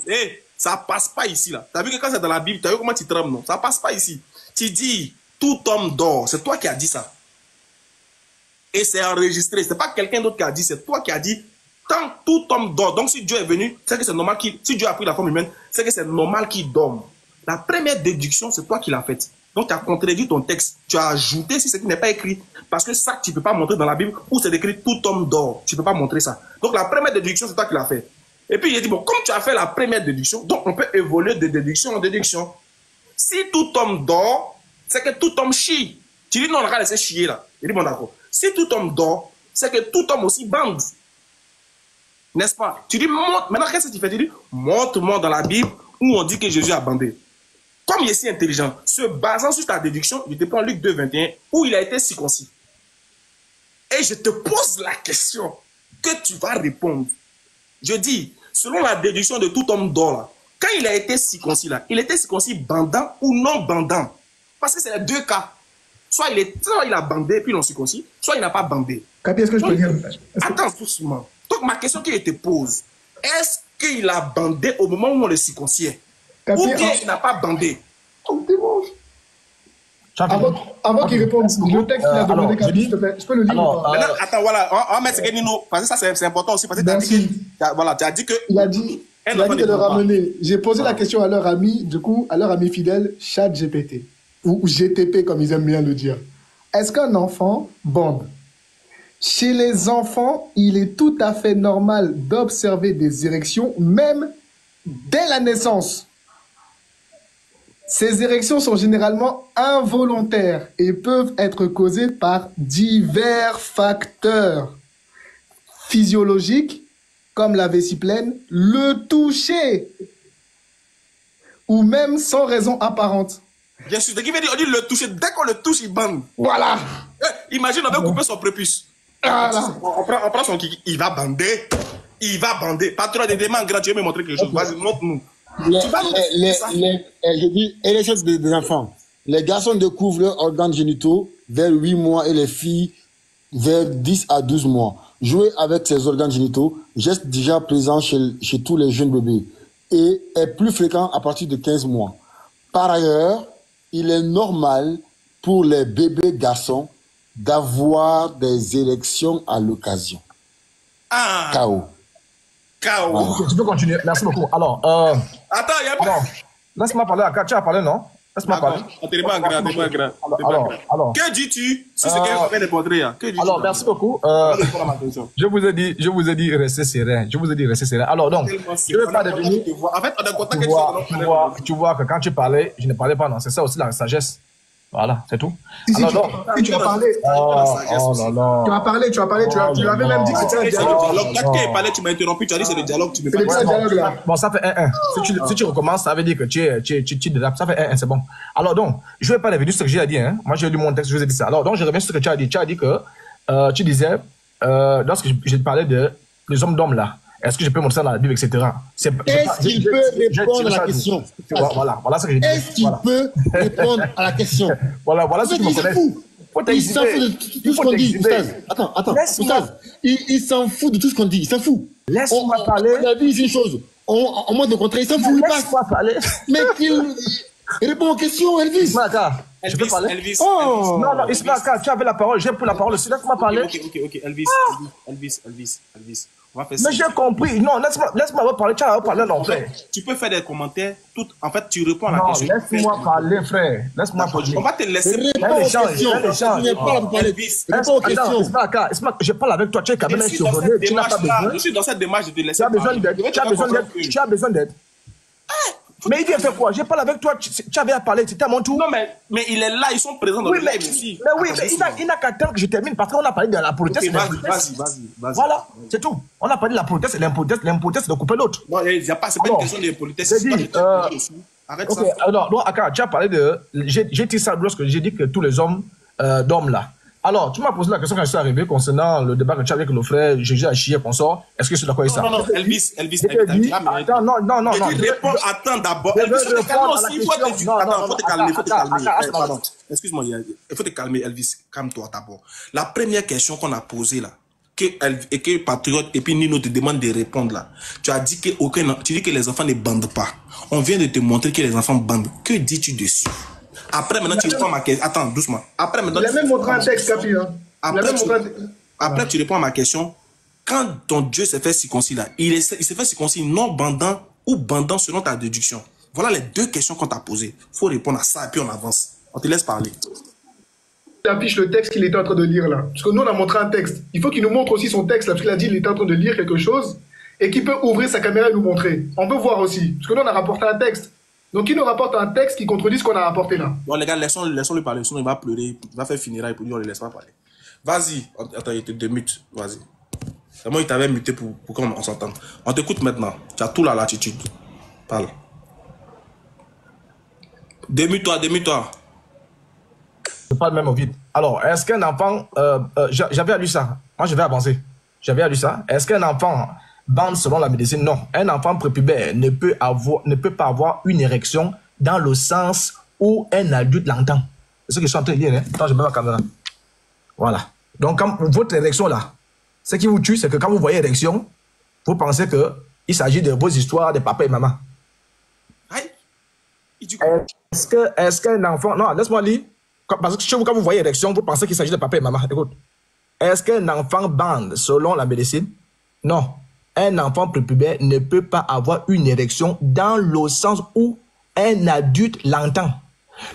Ça passe pas ici, là. T'as vu que quand c'est dans la Bible, t'as vu comment tu trembles, non? Ça passe pas ici. Tu dis, tout homme dort. C'est toi qui as dit ça. Et c'est enregistré. C'est pas quelqu'un d'autre qui a dit, c'est toi qui as dit. Tant tout homme dort. Donc si Dieu est venu, c'est que c'est normal qu'il... Si Dieu a pris la forme humaine, c'est que c'est normal qu'il dorme. La première déduction, c'est toi qui l'as faite. Donc tu as contredit ton texte. Tu as ajouté si ce qui n'est pas écrit. Parce que ça, tu ne peux pas montrer dans la Bible où c'est écrit tout homme dort. Tu ne peux pas montrer ça. Donc la première déduction, c'est toi qui l'as faite. Et puis il a dit, bon, comme tu as fait la première déduction, donc on peut évoluer de déduction en déduction. Si tout homme dort, c'est que tout homme chie. Tu dis non, on va laisser chier là. Il dit bon d'accord. Si tout homme dort, c'est que tout homme aussi bande. N'est-ce pas? Tu dis, maintenant qu'est-ce que tu fais? Tu dis, montre-moi dans la Bible où on dit que Jésus a bandé. Comme il est si intelligent, se basant sur ta déduction, je te prends Luc 2, 21, où il a été circoncis. Et je te pose la question que tu vas répondre. Je dis, selon la déduction de tout homme d'or, là, quand il a été circoncis, là, il était circoncis bandant ou non bandant. Parce que c'est les deux cas. Soit il a bandé puis l'on circoncis, soit il n'a pas bandé. Capi, est-ce que je peux dire? Attends doucement. Donc ma question qui te pose, est-ce qu'il a bandé au moment où on le circonciait? Ou bien il n'a pas bandé? Tu as fini? Avant qu'il réponde, le texte qu'il a demandé, Capi, s'il te plaît, je peux le lire ou pas? Maintenant, attends, voilà, on va mettre ce que Nino, parce que ça c'est important aussi, parce que tu as dit que, voilà, tu as dit que... Il a dit de le ramener. J'ai posé la question à leur ami, du coup, à leur ami fidèle, ChatGPT, ou GTP, comme ils aiment bien le dire. Est-ce qu'un enfant bande? Chez les enfants, il est tout à fait normal d'observer des érections, même dès la naissance. Ces érections sont généralement involontaires et peuvent être causées par divers facteurs physiologiques, comme la vessie pleine, le toucher, ou même sans raison apparente. Bien sûr, dès qu'il veut dire, on dit le toucher, dès qu'on le touche, il bande. Voilà. Imagine, on veut couper son prépuce. Voilà. On prend son kiki, il va bander. Il va bander. Patron des demandes gratuites, me montrer quelque chose. Vas-y, montre-nous. Je dis, et les choses des enfants. Les garçons découvrent leurs organes génitaux vers 8 mois et les filles vers 10 à 12 mois. Jouer avec ces organes génitaux, geste déjà présent chez tous les jeunes bébés et est plus fréquent à partir de 15 mois. Par ailleurs, il est normal pour les bébés garçons d'avoir des érections à l'occasion. Ah. KO. Ok, tu peux continuer. Merci beaucoup. Alors, attends, il y a pas. laisse-moi parler. Tu as parlé, non? Laisse-moi parler. T'es pas grand. Alors. Que dis-tu si c'est quelqu'un qui fait des portraits? Que dis-tu? Alors, merci beaucoup. Je vous ai dit, restez serein. Alors, donc, je ne vais pas devenir. En fait, on est content que tu vois que quand tu parlais, je ne parlais pas, non. C'est ça aussi la sagesse. Voilà, c'est tout. Si tu as parlé. Oh là là. Tu as parlé. Tu avais même dit que c'était un dialogue. Quand tu as parlé, tu m'as interrompu. Tu as dit c'est le dialogue. Tu me C'est le dialogue là. Bon, ça fait 1-1. Si tu recommences, ça veut dire que tu dérapes. Ça fait 1-1, c'est bon. Alors donc, je ne vais pas revenir sur ce que j'ai dit. Hein. Moi, j'ai lu mon texte, je vous ai dit ça. Alors donc, je reviens sur ce que tu as dit. Tu as dit que tu disais, lorsque je parlais des hommes d'hommes là, est-ce que je peux montrer ça dans la Bible, etc. Est-ce qu'il peut répondre à la question? Voilà ce que j'ai dit. Est-ce qu'il peut répondre à la question? Voilà ce que tu me connais. Il s'en fout de tout ce qu'on dit, Oustaz. Attends, Oustaz. Il s'en fout de tout ce qu'on dit, il s'en fout. Laisse-moi parler. On a dit ici une chose. En mode de contraire, il s'en fout, il passe. Laisse-moi parler. Mais qu'il répond aux questions, Elvis. Je peux parler? Elvis. Non, Ismaaka, tu avais la parole. J'ai pris la parole. Laisse-moi parler. Ok. Elvis. On va faire ça. Mais j'ai compris. Non, laisse-moi parler. Tu as parlé, non, frère. Tu peux faire des commentaires. En fait, tu réponds à la Non, question. laisse-moi parler, frère. Laisse-moi parler. On va te laisser. Réponds aux questions. Tu n'es pas là pour parler. Réponds aux questions. Ismaaka, je parle avec toi. Tu es quand même un chevronné. Tu n'as pas besoin. Je suis dans cette démarche de te laisser. Tu as besoin d'aide. Tu as besoin d'aide. Mais il vient faire quoi? J'ai parlé avec toi, tu avais à parler, c'était à mon tour. Non, mais il est là, ils sont présents dans le live aussi. Mais oui, mais il n'a qu'à attendre que je termine parce qu'on a parlé de la politesse. Vas-y. Voilà, c'est tout. On a parlé de la politesse et l'impolitesse de couper l'autre. Non, c'est pas une question de politesse. Arrête ça. Ok, alors, Aka, tu as parlé de. J'ai dit ça lorsque j'ai dit que tous les hommes d'hommes là. Alors, tu m'as posé la question quand je suis arrivé concernant le débat que tu as avec le frère Jésus Achille consort. Est-ce que je suis d'accord avec ça? Non, Elvis. Attends, non. Attends d'abord. Elvis, faut te calmer. Excuse-moi, il faut te calmer, Elvis. Calme-toi d'abord. La première question qu'on a posée là, que Patriote et puis Nino te demande de répondre là. Tu dis que les enfants ne bandent pas. On vient de te montrer que les enfants bandent. Que dis-tu dessus? Après, maintenant, tu réponds à ma question. Attends, doucement. Après, maintenant, il a même montré un texte, Capi. Après, tu réponds à ma question. Quand ton Dieu s'est fait circoncis là, il s'est fait circoncis non bandant ou bandant selon ta déduction. Voilà les deux questions qu'on t'a posées. Il faut répondre à ça et puis on avance. On te laisse parler. Il affiche le texte qu'il était en train de lire là. Parce que nous, on a montré un texte. Il faut qu'il nous montre aussi son texte là. Parce qu'il a dit qu'il était en train de lire quelque chose et qu'il peut ouvrir sa caméra et nous montrer. On peut voir aussi. Parce que nous, on a rapporté un texte. Donc, il nous rapporte un texte qui contredit ce qu'on a rapporté là. Bon, les gars, laissons-le parler. Sinon, il va pleurer. Il va faire finir et pour lui, on ne le laisse pas parler. Vas-y. Attends, il était de mute. Vas-y. Moi, il t'avait muté pour qu'on s'entende. On t'écoute maintenant. Tu as tout la latitude. Parle. Démute-toi. Je parle même au vide. Alors, est-ce qu'un enfant... j'avais lu ça. Moi, je vais avancer. J'avais lu ça. Est-ce qu'un enfant bande selon la médecine? Non. Un enfant prépubère ne peut pas avoir une érection dans le sens où un adulte l'entend. C'est ce que je suis en train de dire. Hein? Attends, je mets ma caméra. Voilà. Donc, quand votre érection là, ce qui vous tue, c'est que quand vous voyez érection, vous pensez qu'il s'agit de vos histoires de papa et maman. Aïe. Est-ce qu'un enfant... Non, laisse-moi lire. Parce que chez vous, quand vous voyez érection, vous pensez qu'il s'agit de papa et maman. Écoute, est-ce qu'un enfant bande selon la médecine? Non. Un enfant prépubère ne peut pas avoir une érection dans le sens où un adulte l'entend.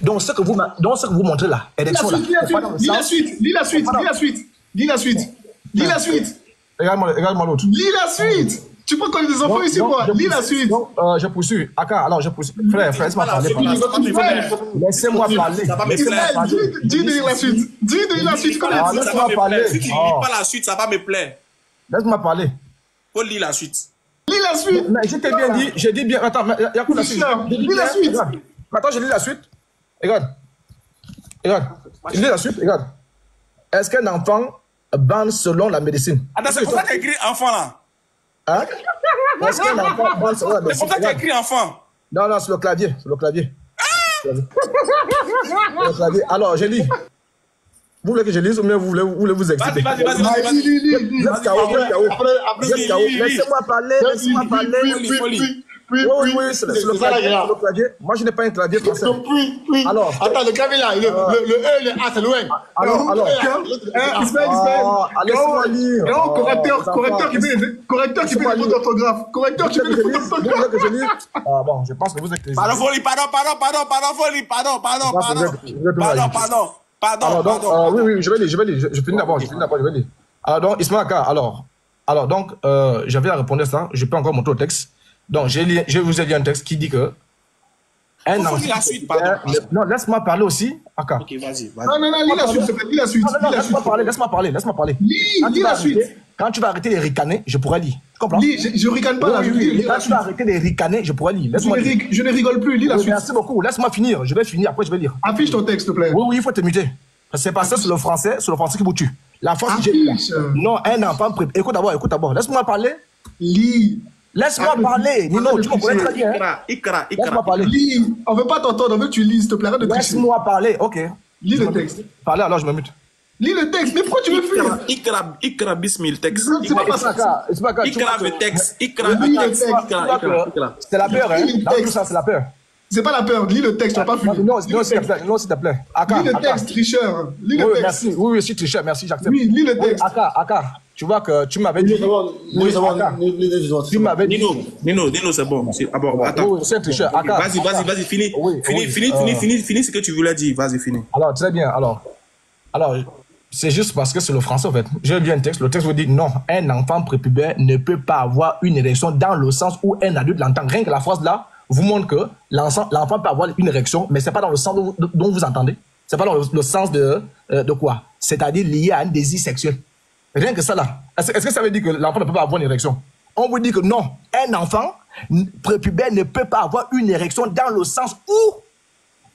Donc, ce que vous montrez là, érection là. Lis la suite. Regarde-moi l'autre. Lis la suite. Tu peux connaître des enfants ici, quoi. Lis la suite. Donc, je poursuis. Aka, alors je poursuis. Frère, laisse-moi parler. Laissez-moi parler. Dis de lire la suite. Dis de lire la suite. Laisse-moi parler. Si tu ne lis pas la suite, ça va me plaire. Laisse-moi parler. Faut lire la suite. Lis la suite. Mais je t'ai bien dit, j'ai dit bien. Attends, il y a quoi la suite? Lis la suite. Attends, je lis la suite. Regarde. Je lis la suite, regarde. Est-ce qu'un enfant bande selon la médecine? Attends, c'est pour ça que tu écrit enfant là. Hein? Est-ce qu'un enfant bande selon la médecine? C'est pour ça que tu écrit enfant. Non, c'est le clavier. C'est le clavier. Le clavier. Alors, je lis. Vous voulez que je lise ou bien vous voulez vous exciter? Vas-y. Laissez-moi parler. Oui, c'est le clavier. Moi, je n'ai pas un clavier français. Alors, attends, le clavier là, le E, le A, c'est loin. Alors, laissez-moi lire. Correcteur qui fait des fautes d'orthographe. Correcteur qui fait des fautes d'orthographe. Ah bon, je pense que vous êtes... Pardon. Alors donc, oui, je vais lire. Je finis d'abord, je vais lire. Alors donc, Ismaël Aka, alors donc, j'avais à répondre à ça. Je peux encore montrer le texte. Donc, je vous ai dit un texte qui dit que un enfant... Non, laisse-moi parler aussi, Aka. Ok, vas-y. Non, lis la suite. Non, laisse-moi parler. Lis la suite. Quand tu vas arrêter de ricaner, je pourrais lire. Tu comprends? Je ricane pas là. Quand tu vas arrêter de ricaner, je pourrais lire. Je ne rigole plus, lis la suite. Merci beaucoup. Laisse-moi finir. Je vais finir, après je vais lire. Affiche ton texte, s'il te plaît. Oui, il faut te muter. C'est pas ça, c'est le français qui vous tue. La force Affiche. Non, un enfant... Écoute d'abord. Laisse-moi parler. Lis. Laisse-moi parler. Nino, tu me connais très bien. Ikra. Laisse-moi parler. Lis. On veut pas t'entendre, on veut que tu lises, s'il te plaît. Arrête de tricher. Laisse-moi parler, ok. Lis le texte. Parlez, alors je me mute. Lis le texte. Mais pourquoi tu veux fuir? Ikra bismil texte. C'est pas ça. Ikra le texte. C'est la peur, hein. Dans tout ça, c'est la peur. C'est pas la peur. Lis le texte, tu vas pas fuir. Non, s'il te plaît. Lis le texte, tricheur. Lis le texte. Merci. Oui, je suis tricheur, merci, j'accepte. Oui, lis le texte. Aka, tu vois que tu m'avais dit... Tu m'avais dit... Nino, c'est bon. Attends. Oui, c'est un tricheur. Aka. Vas-y, finis. Finis ce que tu voulais dire. Vas-y, finis. Alors, très bien. Alors, c'est juste parce que c'est le français, en fait. J'ai lu un texte. Le texte vous dit non, un enfant prépubère ne peut pas avoir une érection dans le sens où un adulte l'entend. Rien que la phrase là vous montre que l'enfant peut avoir une érection, mais c'est pas dans le sens dont vous entendez. C'est pas dans le sens de quoi? C'est-à-dire lié à un désir sexuel. Rien que ça là. Est-ce que ça veut dire que l'enfant ne peut pas avoir une érection? On vous dit que non, un enfant prépubère ne peut pas avoir une érection dans le sens où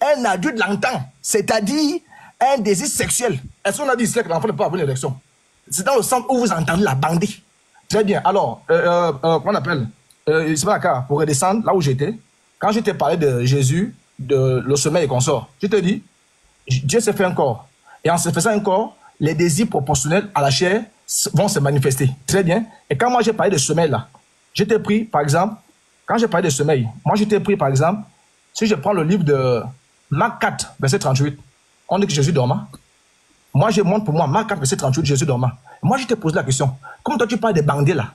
un adulte l'entend. C'est-à-dire un désir sexuel. Est-ce qu'on a dit ici que l'enfant ne peut pas avoir une érection? C'est dans le sens où vous entendez la bandée. Très bien. Alors, qu'on appelle pour redescendre là où j'étais, quand je t'ai parlé de Jésus, de le sommeil et qu'on sort, je te dis, Dieu s'est fait un corps. Et en se faisant un corps, les désirs proportionnels à la chair vont se manifester. Très bien. Et quand moi j'ai parlé de sommeil là, je t'ai pris, par exemple, quand j'ai parlé de sommeil, moi je t'ai pris, par exemple, si je prends le livre de Marc 4, verset 38, on dit que Jésus dormait. Moi, je montre pour moi, Marc 4, verset 38, Jésus dormait. Moi, je te pose la question. Comme toi, tu parles des bandits là,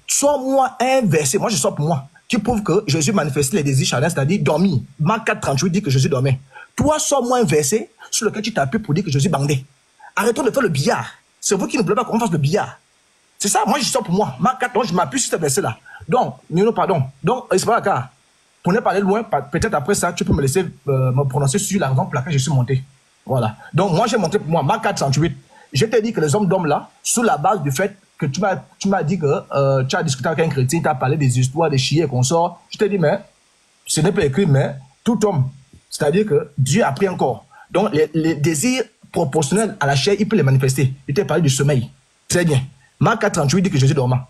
sors-moi un verset, moi je sors pour moi, qui prouve que Jésus manifestait les désirs charnels, c'est-à-dire dormir. Marc 4, 38 dit que Jésus dormait. Toi, sors-moi un verset sur lequel tu t'appuies pour dire que Jésus bandait. Arrêtons de faire le billard. C'est vous qui ne voulez pas qu'on fasse le billard. C'est ça, moi je sors pour moi. Marc 4, donc je m'appuie sur ce verset-là. Donc, Nino, pardon. Donc, c'est pas grave. Pour ne pas aller loin, peut-être après ça, tu peux me laisser me prononcer sur la raison pour laquelle je suis monté. Voilà. Donc, moi, j'ai monté pour moi, Marc 4, 38. Je t'ai dit que les hommes dorment là, sous la base du fait que tu m'as dit que tu as discuté avec un chrétien, tu as parlé des histoires, des chiens et qu'on sort. Je t'ai dit, mais ce n'est pas écrit, mais tout homme. C'est-à-dire que Dieu a pris un corps. Donc, les désirs proportionnels à la chair, il peut les manifester. Il t'a parlé du sommeil. Très bien. Marc 4, 38 dit que Jésus dormait.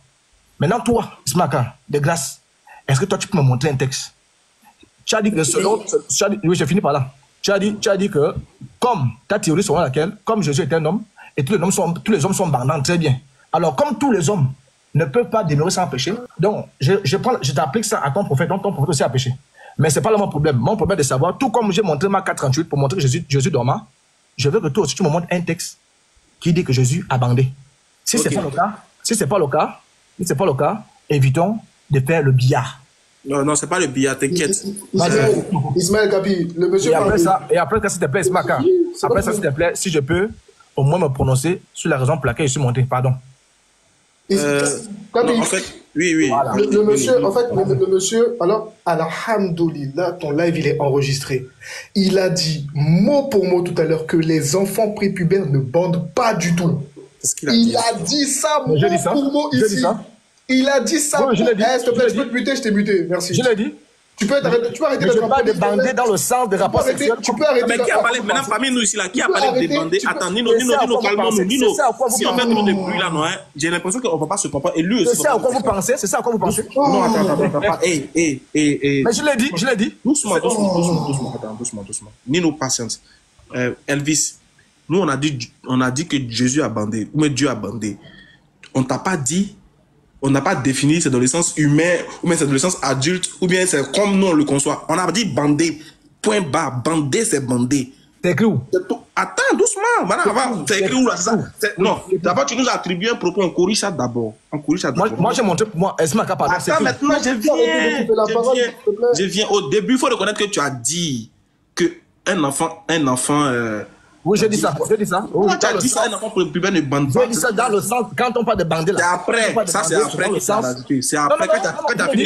Maintenant, toi, Ismaël, de grâce, est-ce que toi, tu peux me montrer un texte? Tu as dit que selon... Oui, j'ai fini par là. Tu as dit que, comme ta théorie selon laquelle, comme Jésus est un homme, et tous les hommes sont bandants, très bien. Alors, comme tous les hommes ne peuvent pas demeurer sans péché, donc, je t'applique ça à ton prophète, donc ton prophète aussi a péché. Mais ce n'est pas là mon problème. Mon problème est de savoir, tout comme j'ai montré Marc 4, 38 pour montrer que Jésus dormait, je veux que toi aussi tu me montres un texte qui dit que Jésus a bandé. Si c'est pas le cas, si c'est pas le cas, évitons de faire le billard. Non, c'est pas le billard, t'inquiète. Ismaël Kapi, le monsieur... Et après, s'il te plaît, Ismaka, après ça, s'il te plaît, si je peux au moins me prononcer sur la raison pour laquelle je suis monté, pardon. Non, en fait, oui. Voilà. Le monsieur, en fait, le monsieur, alors, alhamdoulilah, ton live, il est enregistré. Il a dit, mot pour mot tout à l'heure, que les enfants prépubères ne bandent pas du tout. Il a dit ça, mot pour mot, ici. Il a dit ça. Oui, je l'ai dit. S'il te plaît, je peux te muter, je t'ai muté. Merci. Je l'ai dit. Tu peux arrêter de je pas de bander dans le sens des rapports sexuels. Tu peux arrêter. Mais qui a parlé, maintenant parmi nous ici, là, qui a parlé de bander? Attends, Nino, calmons-nous. Nino, si on fait trop de bruit là, non, j'ai l'impression qu'on ne peut pas se comprendre. Et lui aussi. C'est ça à quoi vous pensez? C'est ça à quoi vous pensez? Non, attends. Mais je l'ai dit. Doucement. Nino, patience. Elvis, nous, on a dit que Jésus a bandé, ou Dieu a bandé. On t'a pas dit. On n'a pas défini c'est dans le sens humain, ou bien c'est dans le sens adulte, ou bien c'est comme nous on le conçoit. On a dit bander, point bas, bander c'est bander. C'est écrit où? Attends, doucement. C'est écrit où là? Non, d'abord tu nous attribues un propos, on corrige ça d'abord. Moi j'ai montré pour moi, Esma Kappa. Attends, maintenant je viens. Au début, il faut reconnaître que tu as dit que un enfant, oui, j'ai dit ça. Tu as dit ça, un enfant prépubère ne bande pas. J'ai dit ça dans le sens, quand on parle de bander là. C'est après, ça c'est après que ça a rajouté. C'est après, quand tu as fini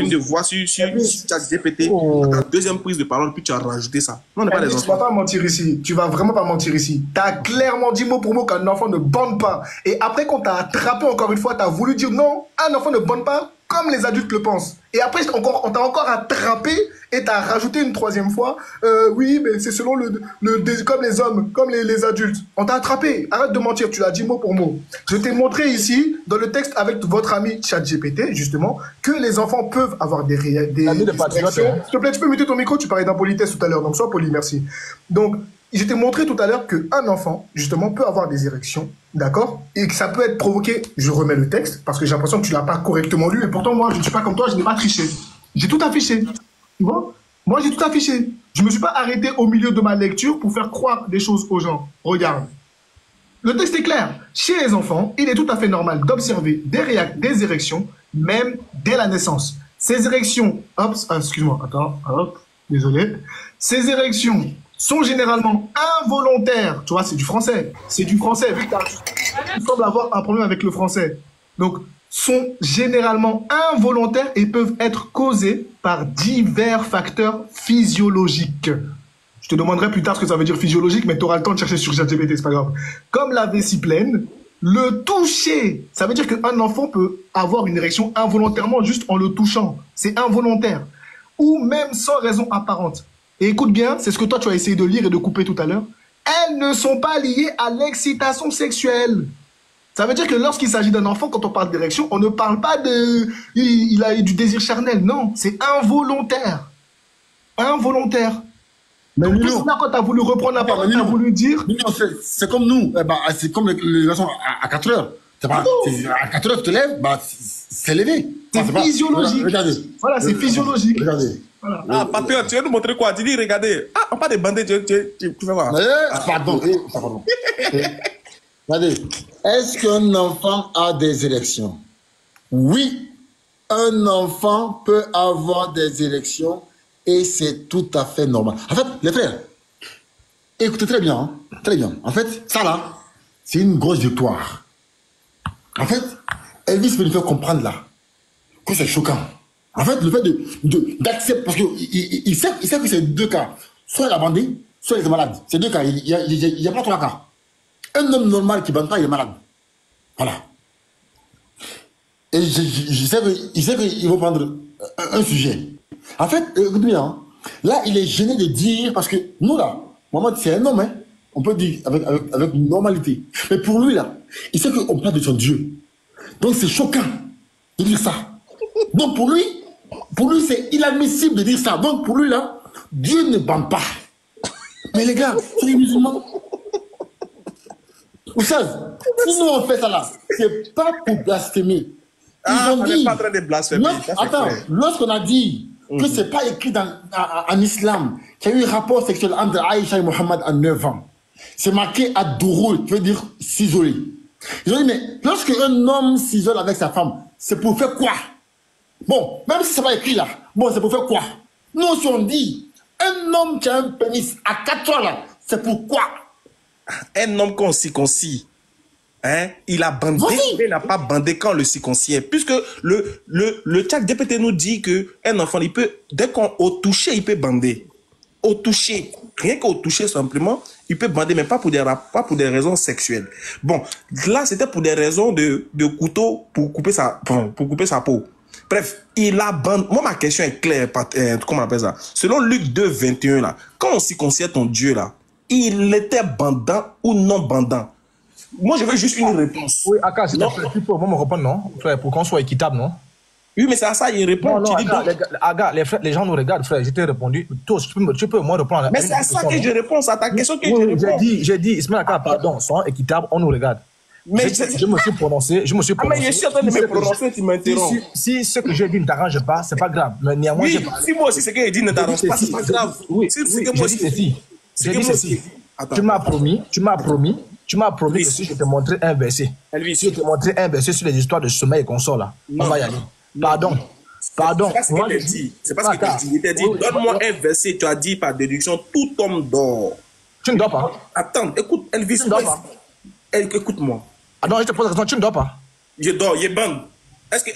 de voir sur ChatGPT, ta deuxième prise de parole, puis tu as rajouté ça. Non, on n'est pas des enfants. Tu vas pas mentir ici. Tu vas vraiment pas mentir ici. Tu as clairement dit mot pour mot qu'un enfant ne bande pas. Et après, quand tu as attrapé encore une fois, tu as voulu dire non, un enfant ne bande pas comme les adultes le pensent. Et après, on t'a encore attrapé et t'as rajouté une troisième fois. Oui, mais c'est selon comme les hommes, comme les adultes. On t'a attrapé. Arrête de mentir. Tu l'as dit mot pour mot. Je t'ai montré ici, dans le texte avec votre ami ChatGPT, justement, que les enfants peuvent avoir des réactions. S'il te plaît, tu peux muter ton micro. Tu parlais d'impolitesse tout à l'heure. Donc, sois poli, merci. Donc, je t'ai montré tout à l'heure qu'un enfant, justement, peut avoir des érections, d'accord? Et que ça peut être provoqué, je remets le texte, parce que j'ai l'impression que tu l'as pas correctement lu, et pourtant, moi, je ne suis pas comme toi, je n'ai pas triché. J'ai tout affiché, tu vois? Moi, j'ai tout affiché. Je ne me suis pas arrêté au milieu de ma lecture pour faire croire des choses aux gens. Regarde. Le texte est clair. Chez les enfants, il est tout à fait normal d'observer des érections, même dès la naissance. Ces érections, Ces érections sont généralement involontaires. Tu vois, c'est du français. C'est du français. Vu que tu sembles avoir un problème avec le français. Donc, sont généralement involontaires et peuvent être causés par divers facteurs physiologiques. Je te demanderai plus tard ce que ça veut dire physiologique, mais tu auras le temps de chercher sur ChatGPT, c'est pas grave. Comme la vessie pleine, le toucher. Ça veut dire qu'un enfant peut avoir une érection involontairement juste en le touchant. C'est involontaire. Ou même sans raison apparente. Et écoute bien, c'est ce que toi tu as essayé de lire et de couper tout à l'heure. Elles ne sont pas liées à l'excitation sexuelle. Ça veut dire que lorsqu'il s'agit d'un enfant, quand on parle d'érection, on ne parle pas de... Il a eu du désir charnel. Non, c'est involontaire. Involontaire. Mais donc, tout ça, quand tu as voulu reprendre la parole, tu as voulu dire... C'est comme nous. C'est comme les garçons à 4 heures. À 4 heures, tu te lèves, c'est levé. C'est physiologique. Regardez. Voilà, c'est physiologique. Regardez. Voilà. Ah, papillon, tu veux nous montrer quoi? Tu dis, regardez. Ah, on parle de bandés, tu fais quoi? Pardon. Regardez. Est-ce qu'un enfant a des érections? Oui. Un enfant peut avoir des érections et c'est tout à fait normal. En fait, les frères, écoutez très bien. Hein, très bien. En fait, ça là, c'est une grosse victoire. En fait, Elvis peut nous faire comprendre là que c'est choquant. En fait, le fait d'accepter, parce qu'il sait que c'est deux cas. Soit il a bandé, soit il est malade. C'est deux cas. Il n'y a pas trois cas. Un homme normal qui ne bande pas, il est malade. Voilà. Et je sais qu'il va prendre un sujet. En fait, écoute bien, hein, là, il est gêné de dire, parce que nous là, Mohamed, c'est un homme, hein, on peut dire avec normalité. Mais pour lui là, il sait qu'on parle de son Dieu. Donc c'est choquant de dire ça. Donc pour lui c'est inadmissible de dire ça. Donc pour lui là, Dieu ne bande pas. Mais les gars, c'est les musulmans. Vous savez, si nous on fait ça là, c'est pas pour blasphémer. On n'est pas en train de blasphémer. Attends, lorsqu'on a dit que c'est pas écrit en islam qu'il y a eu un rapport sexuel entre Aïcha et Mohamed à 9 ans. C'est marqué à Douro, qui veut dire s'isoler. Ils ont dit, mais lorsque un homme s'isole avec sa femme, c'est pour faire quoi? Bon, même si c'est pas écrit là, bon, c'est pour faire quoi? Nous, si on dit, un homme qui a un pénis à 4 ans là, c'est pour quoi? Un homme qu'on circoncis, hein, il a bandé, il n'a pas bandé quand on le circonciait. Puisque le chat DPT nous dit qu'un enfant, il peut, dès qu'on au toucher, il peut bander. Au toucher, rien qu'au toucher simplement, il peut bander, mais pas pour des raisons sexuelles. Bon, là, c'était pour des raisons de couteau pour couper sa peau. Bref, il a bandé. Moi, ma question est claire, comment on appelle ça? Selon Luc 2, 21, là, quand on circonciait ton Dieu, là, il était bandant ou non bandant? Moi, je veux juste une réponse. Oui, Aka, c'est tu peux me répondre, non? Frère, pour qu'on soit équitable, non? Oui, mais c'est à ça, il répond. Non, Aga, les gens nous regardent, frère. Je t'ai répondu. Tous, tu peux moi répondre. Mais c'est à ça que je réponds, à ta question que je réponds. J'ai dit, Ismaël Aka, pardon, sois équitable, on nous regarde. Mais je me suis prononcé. Ah, mais je suis en train de me prononcer, tu m'interromps. Si ce que j'ai dit ne t'arrange pas, c'est pas grave. Mais néanmoins, oui, si moi aussi ce que j'ai dit ne t'arrange pas, c'est pas grave. Oui, j'ai dit ceci. Tu m'as promis que si je te montrais un verset, si je te montrais un verset sur les histoires de sommeil et consort là, on va y aller. Pardon. C'est pas ce que tu dis. Il t'a dit, donne-moi un verset, tu as dit par déduction, tout homme dort. Tu ne dors pas. Attends, écoute, Elvis. Tu ne dors pas. Écoute-moi. Ah non, je te pose la question, tu ne dors pas. Je dors, il est bon. Est-ce que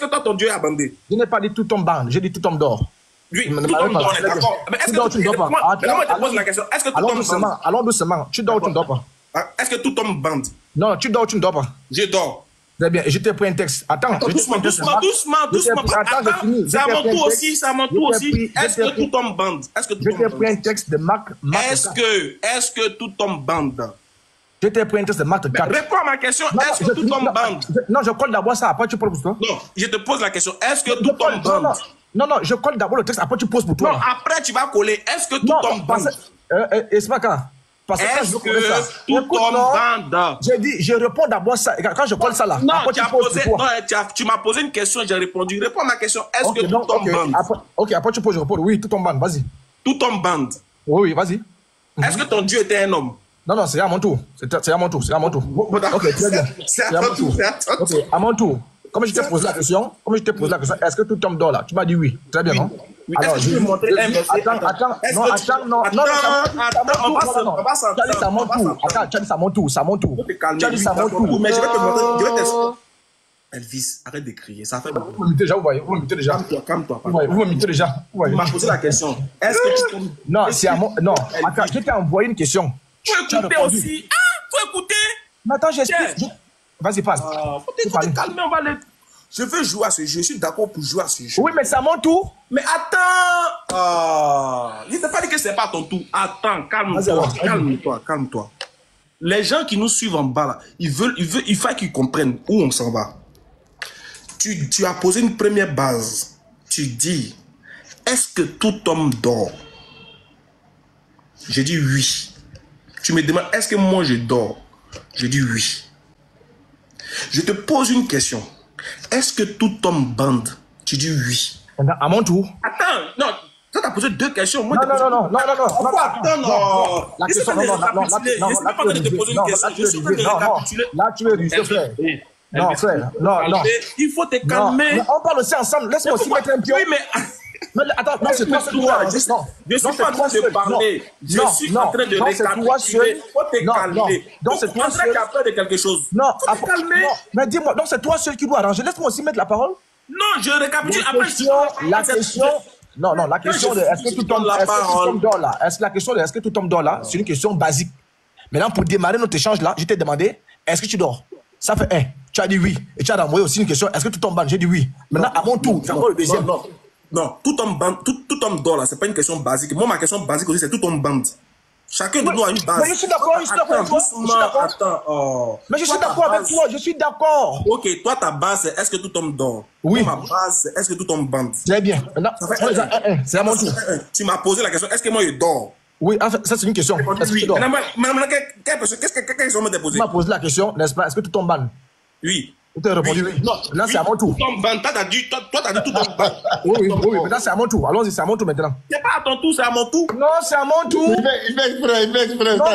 toi, ton Dieu a bandé? Je n'ai pas dit tout homme bande, j'ai dit tout homme dort. Oui, tout homme dort, on est d'accord. Mais est-ce que tu ne dors pas? Mais là, moi, je te pose la question. Est-ce que tout homme bande? Allons doucement. Tu dors ou tu ne dors pas? Est-ce que tout homme bande? Non, tu dors ou tu ne dors pas? Je dors. Très bien, je t'ai pris un texte. Attends, doucement. C'est à mon tour aussi, Est-ce que tout homme bande? Je t'ai pris un texte de Marc. Est-ce que tout homme bande? Je t'ai pris un texte de Marc 4. Réponds à ma question, est-ce que tout homme bande? Non, je colle d'abord ça, après tu poses pour toi. Non, je te pose la question, est-ce que tout homme bande? Non, je colle d'abord le texte, après tu poses pour toi. Non, après tu vas coller, est-ce que tout homme bande? Esmaka. Est-ce que tout homme bande? J'ai dit, je réponds d'abord ça. Quand je colle ça là, non, après tu m'as posé une question, j'ai répondu. Réponds à ma question, est-ce que tout homme bande? Ok, après tu poses, je réponds. Oui, tout homme bande, vas-y. Tout homme bande? Oui, vas-y. Est-ce que ton Dieu était un homme? Non, c'est à mon tour. C'est à mon tour. Ok, très bien. C'est à mon tour. Ok, à mon tour. Comme je t'ai posé la question, est-ce que tout homme dort là? Tu m'as dit oui. Très bien, non? Oui, alors, je vais montrer un verset. Attends, non. C'est à mon tour. Attends, tu as dit c'est à mon tour. Tu as dit c'est à mon tour. Mais je vais te montrer. Elvis, arrête de crier. Ça fait beaucoup. Vous me déjà, vous me déjà. Calme-toi. Vous me déjà. Tu m'as posé la question. Est-ce que tu tombes? Non, c'est à mon. Non, attends, je t'ai envoyé une question. Faut écouter aussi. Faut écouter. Mais attends, j'explique. Vas-y, parle. Faut te calmer, on va aller. Je veux jouer à ce jeu. Je suis d'accord pour jouer à ce jeu. Oui, mais c'est à mon tour. Mais attends. Je ne t'ai pas dit que c'est pas ton tour. Attends, calme-toi. Les gens qui nous suivent en bas, là, il faut qu'ils comprennent où on s'en va. Tu as posé une première base. Tu dis, est-ce que tout homme dort? J'ai dit oui. Tu me demandes, est-ce que moi je dors? Je dis oui. Je te pose une question. Est-ce que tout homme bande? Tu dis oui. À mon tour. Attends, non. Toi, t'as posé deux questions. Moi, non. Pourquoi? Attends, non. La question, non. Là, tu veux ruser, frère. Non, frère. Non. Il faut te calmer. On parle aussi ensemble. Laisse-moi aussi mettre un pion. Oui, mais... Attends, non, c'est toi seul. Je suis pas en train de parler. Je suis en train de récapituler. Il faut te calmer. Donc, c'est toi seul qui a peur de quelque chose. Non, faut te calmer. Mais dis-moi, donc c'est toi seul qui dois arranger. Laisse-moi aussi mettre la parole. Non, je récapitule. La question... Non, la question de est-ce que tout homme dort là? La question de est-ce que tout homme dort là? C'est une question basique. Maintenant, pour démarrer notre échange là, je t'ai demandé, est-ce que tu dors? Ça fait 1. Tu as dit oui. Et tu as envoyé aussi une question, est-ce que tout homme bande? J'ai dit oui. Maintenant, à mon tour, j'envoie le deuxième. Non, tout homme dort là, c'est pas une question basique. Moi, ma question basique aussi, c'est tout homme bande. Chacun de nous a une base. Mais je suis d'accord, Mais je suis d'accord avec toi, je suis d'accord. Ok, toi, ta base, c'est est-ce que tout homme dort? Oui. Moi, ma base, c'est est-ce que tout homme bande? Très bien. Maintenant, c'est à mon tour. Tu m'as posé la question, est-ce que moi, je dors? Oui, ça, c'est une question. Est-ce que tu dors? Madame, qu'est-ce que quelqu'un me posé? Tu m'as posé la question, n'est-ce pas? Est-ce que tout homme bande? Oui. Je t'ai répondu oui. Non. Là, c'est à mon tour. Tout homme bande. Toi, t'as dit tout homme bande. Oui, maintenant, c'est à mon tour. Allons-y, c'est à mon tour maintenant. C'est pas à ton tour, c'est à mon tour. Non, c'est à mon tour. Il fait exprès. Non,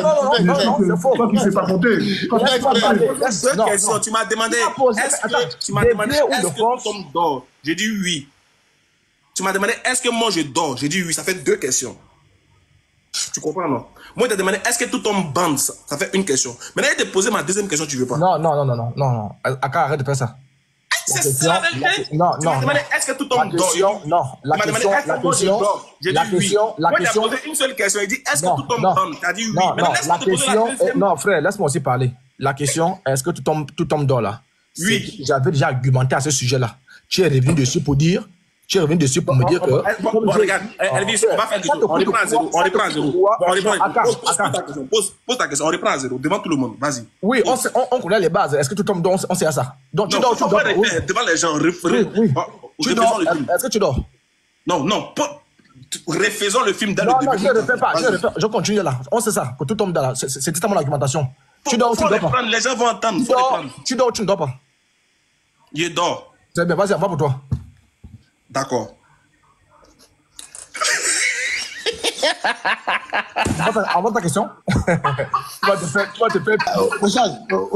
c'est faux. Toi qui sais pas compter. Deux questions. Tu m'as demandé, tu m'as demandé, est-ce que tout homme dort? J'ai dit oui. Tu m'as demandé, est-ce que moi je dors? J'ai dit oui. Ça fait 2 questions. Tu comprends, non? Moi, je t'ai demandé, est-ce que tout homme bande? Ça fait 1 question. Maintenant, il t'a posé ma 2e question, tu veux pas? Non. Aka, arrête de faire ça. C'est ça la vérité? Non. Tu m'as demandé, est-ce que tout homme dort? Non, la question. J'ai dit oui. Moi, tu as posé une seule question. Il dit, est-ce que tout homme bande? Tu as dit oui. Non, la question. Deuxième. Non, frère, laisse-moi aussi parler. La question, est-ce que tout homme dort là? Oui. J'avais déjà argumenté à ce sujet-là. Tu es revenu dessus pour dire. Tu es revenu dessus pour me dire que. Bon, regarde, Elvis, on va faire du tout. On reprend à zéro. On reprend à zéro. Pose ta question. On reprend à zéro. Devant tout le monde. Vas-y. Oui, on connaît les bases. Est-ce que tout homme dort? On sait à ça. Donc, tu dors. Devant les gens. Oui. Tu dors. Est-ce que tu dors? Non. Refaisons le film dans le début. Non, je ne refais pas. Je continue là. On sait ça. Que tout homme dort là. C'est ça mon argumentation. Tu dors ou tu ne dors pas? Les gens vont entendre. Tu dors ou tu ne dors pas? Je dors. C'est bien, vas-y, on va pour toi. D'accord. Avant ta question. Tu vas te faire. Oustaz. Non,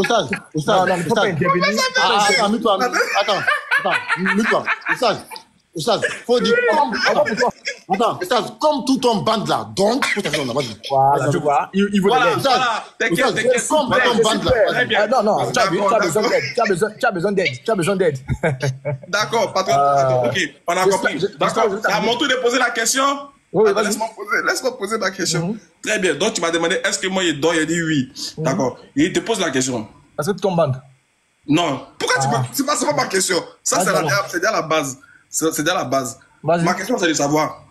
il faut pas intervenir. Attends, mute-toi. Oustaz, faut dire. Attends, Oustaz, comme tout homme bande là, donc, faut t'attendre là, vas-y. Voilà, tu vois, il vaut Voilà, de l'aide. t'inquiète. Comme tout homme bande là. Très bien. Non, tu as besoin d'aide. D'accord, patron. Ok, on a compris. D'accord, c'est à mon tour de poser la question. Oui, Attends, vas-y. laisse-moi poser la question. Très bien. Donc, tu m'as demandé, est-ce que moi, je dors? Il a dit oui. D'accord. Et il te pose la question. Est-ce que tu tombes bande? Non. Pourquoi tu peux... C'est pas ma question. Ça, c'est déjà la base. C'est déjà la base. Ma question, c'est de savoir,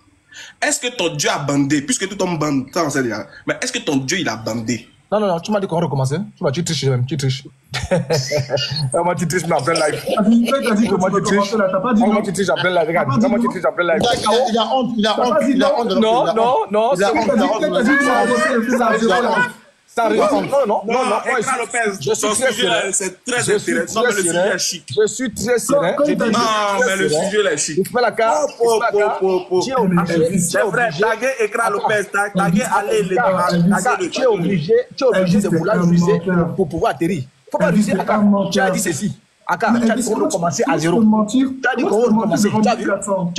est-ce que ton Dieu a bandé? Puisque tout homme bande, ça, on sait déjà. Mais est-ce que ton Dieu, il a bandé? Non, tu m'as dit qu'on recommençait. Tu triches même, tu triches. Moi, tu triches, mais en plein live. T'as dit que tu triches là, t'as pas dit non. Moi, tu triches en plein live. Regarde, moi, tu triches en plein live. Il a honte de Non. Il a honte de T'as dit que Ça répond. Non. Ekra Lopez, Je suis très serein. c'est très intéressant, mais le sujet est chic. Je suis très serein. Non, mais le sujet est chic. Tu fais la carte. Tu es obligé. C'est vrai, taguer Ekra Lopez, taguer aller Tu es obligé de vouloir ruser pour pouvoir atterrir. Faut pas ruser. Tu as dit ceci. Aka, tu as dit qu'on veut recommencer à zéro. Tu as dit qu'on veut recommencer. Tu as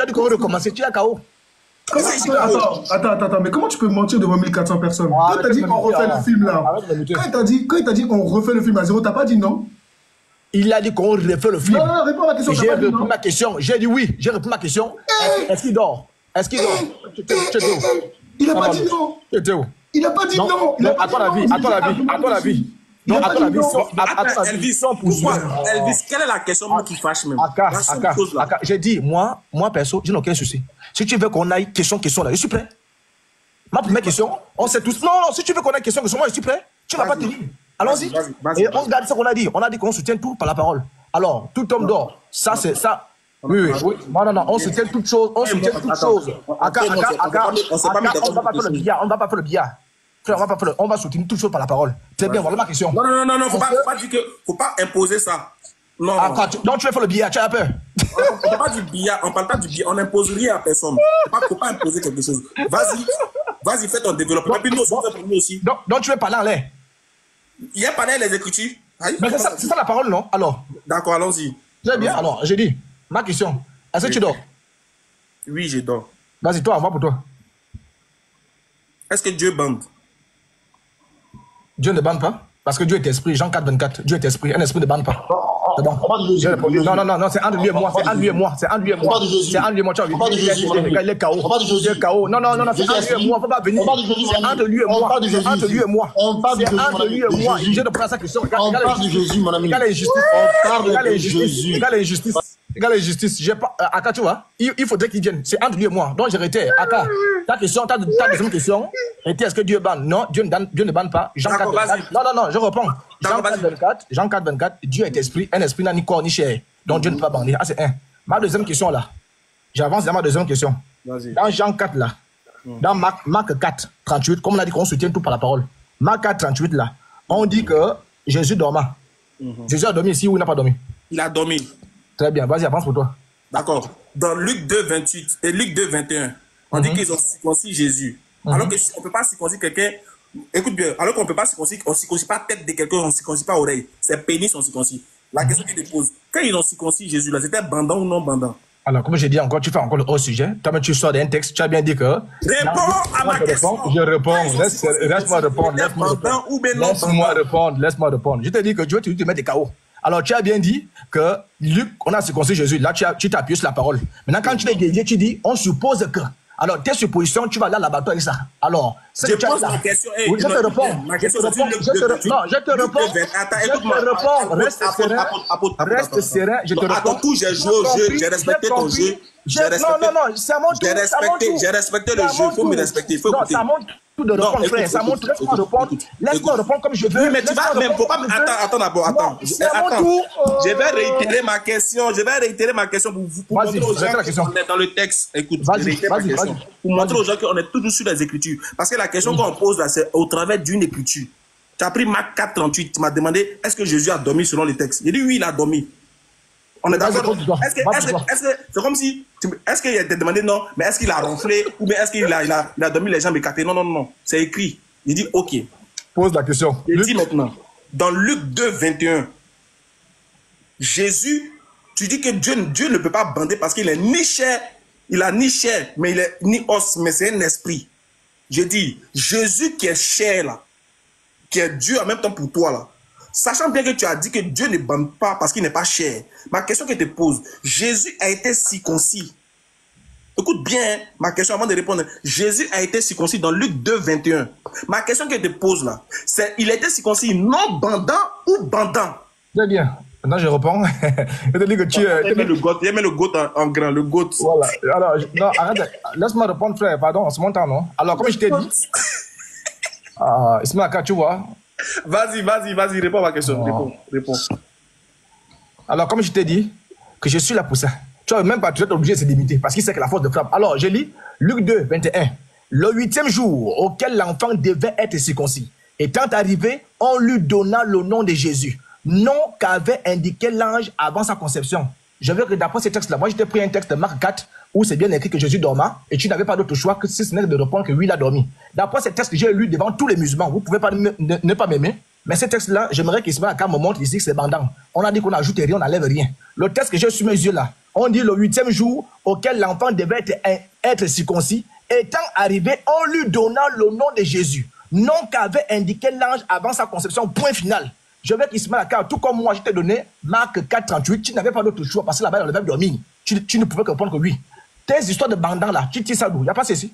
dit qu'on veut recommencer. Tu es KO. Attends, mais comment tu peux mentir devant 1400 personnes? Quand t'as dit qu'on refait le film là, quand il t'a dit qu'on refait le film à zéro, t'as pas dit non? Il a dit qu'on refait le film. Non, réponds à ma question. J'ai répondu ma question. J'ai dit oui. J'ai répondu ma question. Est-ce qu'il dort? Tu étais où? Il a pas dit non. Tu étais où? Il a pas dit non. Non, à ton avis. Non, à ton avis, Elvis, quelle est la question qui fâche même? Aka, j'ai dit, moi, perso, je n'ai aucun souci. Si tu veux qu'on aille question là, je suis prêt. Ma première question, on sait tous. Non, si tu veux qu'on aille question, moi, je suis prêt. Tu n'as pas tenu. Allons-y. Et on regarde ce qu'on a dit. On a dit qu'on soutient tout par la parole. Alors, tout homme dort. Ça, c'est ça. Oui. Non, on soutient toutes choses. Aka, on va pas faire le billard. On va soutenir toutes choses par la parole. C'est bien, voilà ma question. Non, faut pas imposer ça. Non. Donc tu veux faire le billard, tu as peur? On parle pas du billard, on n'impose rien à personne. Faut pas imposer quelque chose. Vas-y, fais ton développement. Et puis nous aussi. Donc tu veux parler en l'air? Il y a parlé les écritures. Mais c'est ça la parole, non? Alors. D'accord, allons-y. Très bien, alors, j'ai dit, ma question, est-ce que tu dors? Oui, je dors. Vas-y, toi, on va pour toi. Est-ce que Dieu bande? Dieu ne bande pas, parce que Dieu est esprit. Jean 4, 24, Dieu est esprit. Un esprit ne bande pas. C'est bon. Non, c'est entre lui et moi. C'est entre lui et moi. Tu as vu. Il est KO. Il est KO. Non, c'est entre lui et moi. Faut pas venir. C'est entre lui et moi. C'est entre lui et moi. C'est entre lui et moi. Je ne prends sa question. On parle de Jésus, mon ami. On parle de Jésus. Regarde l'injustice. Aka, tu vois, il faudrait qu'il vienne. C'est entre lui et moi. Donc, j'ai arrêté. Aka, ta deuxième question était est-ce que Dieu bande? Non, Dieu ne bande pas. Jean 4, 24. Non, je réponds. Jean 4, 24. Dieu est esprit. Un esprit n'a ni corps ni chair. Donc, Dieu ne peut pas bander. Ah, c'est un. Ma deuxième question là. J'avance dans ma deuxième question. Dans Jean 4 là. Dans Marc 4, 38, comme on a dit qu'on soutient tout par la parole. Marc 4, 38 là. On dit que Jésus dormait. Jésus a dormi ici ou il n'a pas dormi? Il a dormi. Très bien, vas-y, avance pour toi. D'accord. Dans Luc 2, 28 et Luc 2, 21, on dit qu'ils ont circoncis Jésus. Alors qu'on ne peut pas circoncire quelqu'un. Écoute bien, alors qu'on ne peut pas circoncire, on ne circoncit pas tête de quelqu'un, on ne circoncit pas oreille. C'est pénis, on circoncis. La question qu'ils te posent, quand ils ont circoncis Jésus, là, c'était bandant ou non bandant? Alors, comme j'ai dit encore, tu fais encore le haut sujet. Toi, tu sors d'un texte, tu as bien dit que. Réponds à ma question. Je réponds. Laisse-moi répondre. Laisse-moi répondre. Je te dis que Dieu, tu te mets des KO. Alors, tu as bien dit que Luc, on a circoncis Jésus. Là, tu t'es appuyé sur la parole. Maintenant, quand tu es guéri, tu dis, on suppose que. Alors, tes suppositions, tu vas aller à l'abattoir avec ça. Alors, je pose ma question. Oui, je te réponds. Ma question, je te réponds. Reste serein. Reste serein. Je te réponds. À ton tour, j'ai respecté ton jeu. Non, c'est à mon tour. J'ai respecté le jeu. Il faut me respecter. Il faut écouter. C'est à mon tour de répondre, frère. C'est à mon tour. Laisse-moi répondre. Laisse-moi répondre comme je veux. Oui, mais tu vas même. Faut pas. Attends d'abord. Attends. Je vais réitérer ma question. Pour montrer aux gens qu'on est dans le texte. Écoute, réitérer ma question. Pour montrer aux gens qu'on est toujours sur les Écritures. Parce que la question qu'on pose là, c'est au travers d'une écriture. Tu as pris Marc 4:38. Tu m'as demandé est-ce que Jésus a dormi selon les textes. J'ai dit oui, il a dormi. On est d'accord. Est-ce que c'est comme si est-ce qu'il a été demandé non, mais est-ce qu'il a ronflé ou bien est-ce qu'il a dormi les jambes écartées? Non. C'est écrit. Il dit OK. Pose la question. Il dit maintenant dans Luc 2, 21, Jésus, tu dis que Dieu ne peut pas bander parce qu'il est ni chair, il a ni chair, mais il est ni os, mais c'est un esprit. Je dis Jésus qui est chair là, qui est Dieu en même temps pour toi là. Sachant bien que tu as dit que Dieu ne bande pas parce qu'il n'est pas chair. Ma question que je te pose, Jésus a été circoncis. Écoute bien ma question avant de répondre. Jésus a été circoncis dans Luc 2, 21. Ma question que je te pose là, c'est il a été circoncis non bandant ou bandant? Très bien. Maintenant, je réponds. Je te dis que tu il met le goat en grand, le goat. Voilà. Alors, non, arrête. Laisse-moi répondre, frère. Pardon, c'est mon temps, non? Alors, comme je t'ai dit, Ismaël, tu vois. Vas-y, réponds à ma question. Réponds. Alors, comme je t'ai dit, que je suis là pour ça. Tu vois, même pas, tu es obligé de se limiter parce qu'il sait que la force de frappe. Alors, je lis Luc 2, 21. Le 8e jour auquel l'enfant devait être circoncis, étant arrivé, on lui donna le nom de Jésus, nom qu'avait indiqué l'ange avant sa conception. Je veux que d'après ce texte-là, moi, je t'ai pris un texte de Marc 4 où c'est bien écrit que Jésus dorma et tu n'avais pas d'autre choix que si ce n'est de répondre que oui, il a dormi. D'après ce texte que j'ai lu devant tous les musulmans, vous ne pouvez pas ne pas m'aimer, mais ce texte-là, j'aimerais qu'Ismaël me montre ici que c'est bandant. On a dit qu'on ajoute rien, on n'enlève rien. Le texte que j'ai sur mes yeux là, on dit le 8e jour auquel l'enfant devait être circoncis, étant arrivé, on lui donna le nom de Jésus, nom qu'avait indiqué l'ange avant sa conception, point final. Je veux qu'Ismaël, tout comme moi, je t'ai donné Marc 4:38, tu n'avais pas d'autre choix parce que là-bas, dans le verbe dormir, tu ne pouvais que répondre que oui. Tes histoires de bandant là, tu tires ça d'où? Il n'y a pas ceci.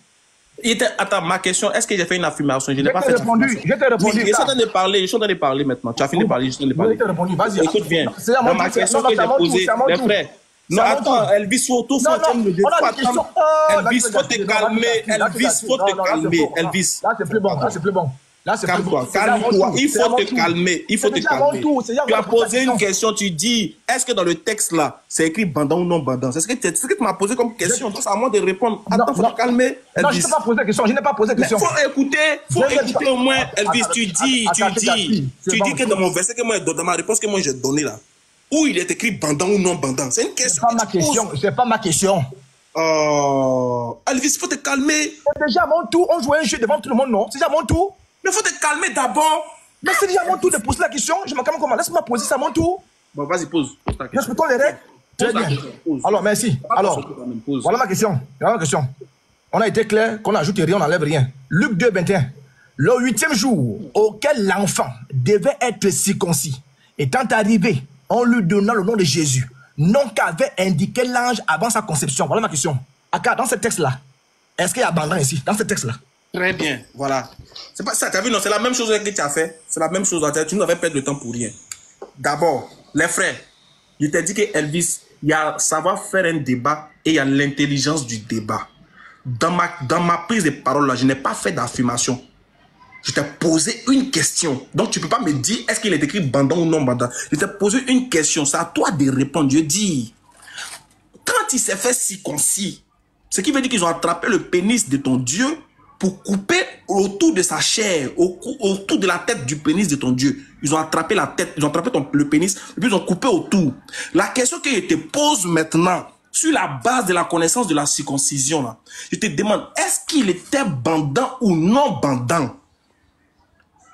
Attends, ma question, est-ce que j'ai fait une affirmation? Je n'ai pas fait répondu. Je t'ai répondu. Je suis en train de parler maintenant. Tu as fini de parler, je suis en train de parler. Je t'ai répondu, vas-y. Écoute bien. Dans ma question que j'ai posée, les frères. Non, attends, Elvis, surtout, faut Elvis, faut te calmer. Elvis. Là, c'est plus bon. Calme-toi. Il faut te calmer. Tu as posé une question, tu dis, est-ce que dans le texte là, c'est écrit bandant ou non bandant? C'est ce que tu m'as posé comme question. Donc, c'est à moi de répondre. Attends, faut te calmer. Non, je n'ai pas posé la question. Je n'ai pas posé la question. Il faut écouter au moins, Elvis. Tu dis que dans mon verset, dans ma réponse que moi j'ai donnée là, où il est écrit bandant ou non bandant. C'est une question. C'est pas ma question. Elvis, il faut te calmer. C'est déjà mon tour. On joue un jeu devant tout le monde, non? C'est déjà mon tour. Mais il faut te calmer d'abord. Mais c'est déjà mon tour de poser la question. Je me calme comment? Laisse-moi poser ça à mon tour. Bon, vas-y, pose ta question. Respectons les règles. Très bien. Alors, merci. Alors, voilà ma question. On a été clair qu'on n'ajoute rien, on n'enlève rien. Luc 2, 21. Le 8e jour auquel l'enfant devait être circoncis, étant arrivé, on lui donna le nom de Jésus, nom qu'avait indiqué l'ange avant sa conception. Voilà ma question. Aka, dans ce texte-là, est-ce qu'il y a abandon ici, dans ce texte-là? Très bien, voilà. C'est pas ça, tu as vu, non, c'est la même chose que tu as fait. C'est la même chose, tu nous avais perdu le temps pour rien. D'abord, les frères, je t'ai dit que Elvis, il y a savoir faire un débat et il y a l'intelligence du débat. Dans ma prise de parole, là, je n'ai pas fait d'affirmation. Je t'ai posé une question. Donc, tu ne peux pas me dire est-ce qu'il est écrit bandant ou non bandant. Je t'ai posé une question. C'est à toi de répondre. Je dis, quand il s'est fait circoncis, ce qui veut dire qu'ils ont attrapé le pénis de ton Dieu pour couper autour de sa chair, autour de la tête du pénis de ton Dieu. Ils ont attrapé la tête, ils ont attrapé le pénis, et puis ils ont coupé autour. La question que je te pose maintenant, sur la base de la connaissance de la circoncision, là, je te demande, est-ce qu'il était bandant ou non bandant?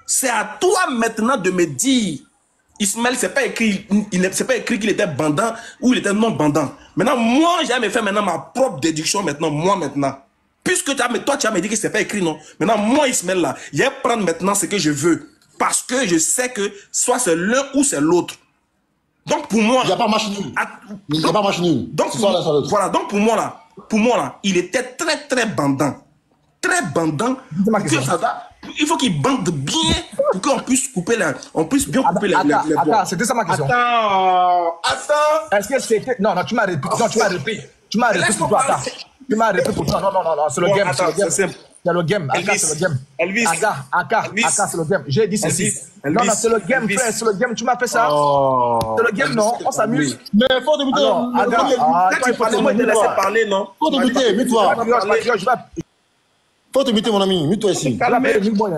C'est à toi maintenant de me dire, Ismaël, c'est pas écrit qu'il était bandant ou il était non bandant. Maintenant, moi, j'ai fait maintenant ma propre déduction maintenant. Puisque toi, tu as me dit que c'est pas écrit, non. Maintenant, moi, Ismaël, là, je vais prendre maintenant ce que je veux. Parce que je sais que soit c'est l'un ou c'est l'autre. Donc, pour moi... Il n'y a pas match nul. Il n'y a pas match nul. Donc, voilà, donc pour moi, là, il était très, très bandant. Très bandant. Il faut qu'il bande bien pour qu'on puisse couper on puisse bien couper les bois. Attends, c'était ça ma question. Attends. Est-ce que c'était... Non, tu m'as repris. Non, tu m'as repris. Tu m'as repris pour toi. Attends. Tu m'as repris pour toi. Non, c'est le game. C'est le game. Aka, c'est le game. Elvis. Aka, c'est le game. J'ai dit ceci. Non, c'est le game, frère. C'est le game. Tu m'as fait ça. C'est le game, non? On s'amuse. Mais faut débuter. Quand tu parlais, moi, je te laissais parler, non? Faut débuter, mets-toi. Faut débuter, mon ami. Mets-toi ici. Je vais appeler le Big Boy.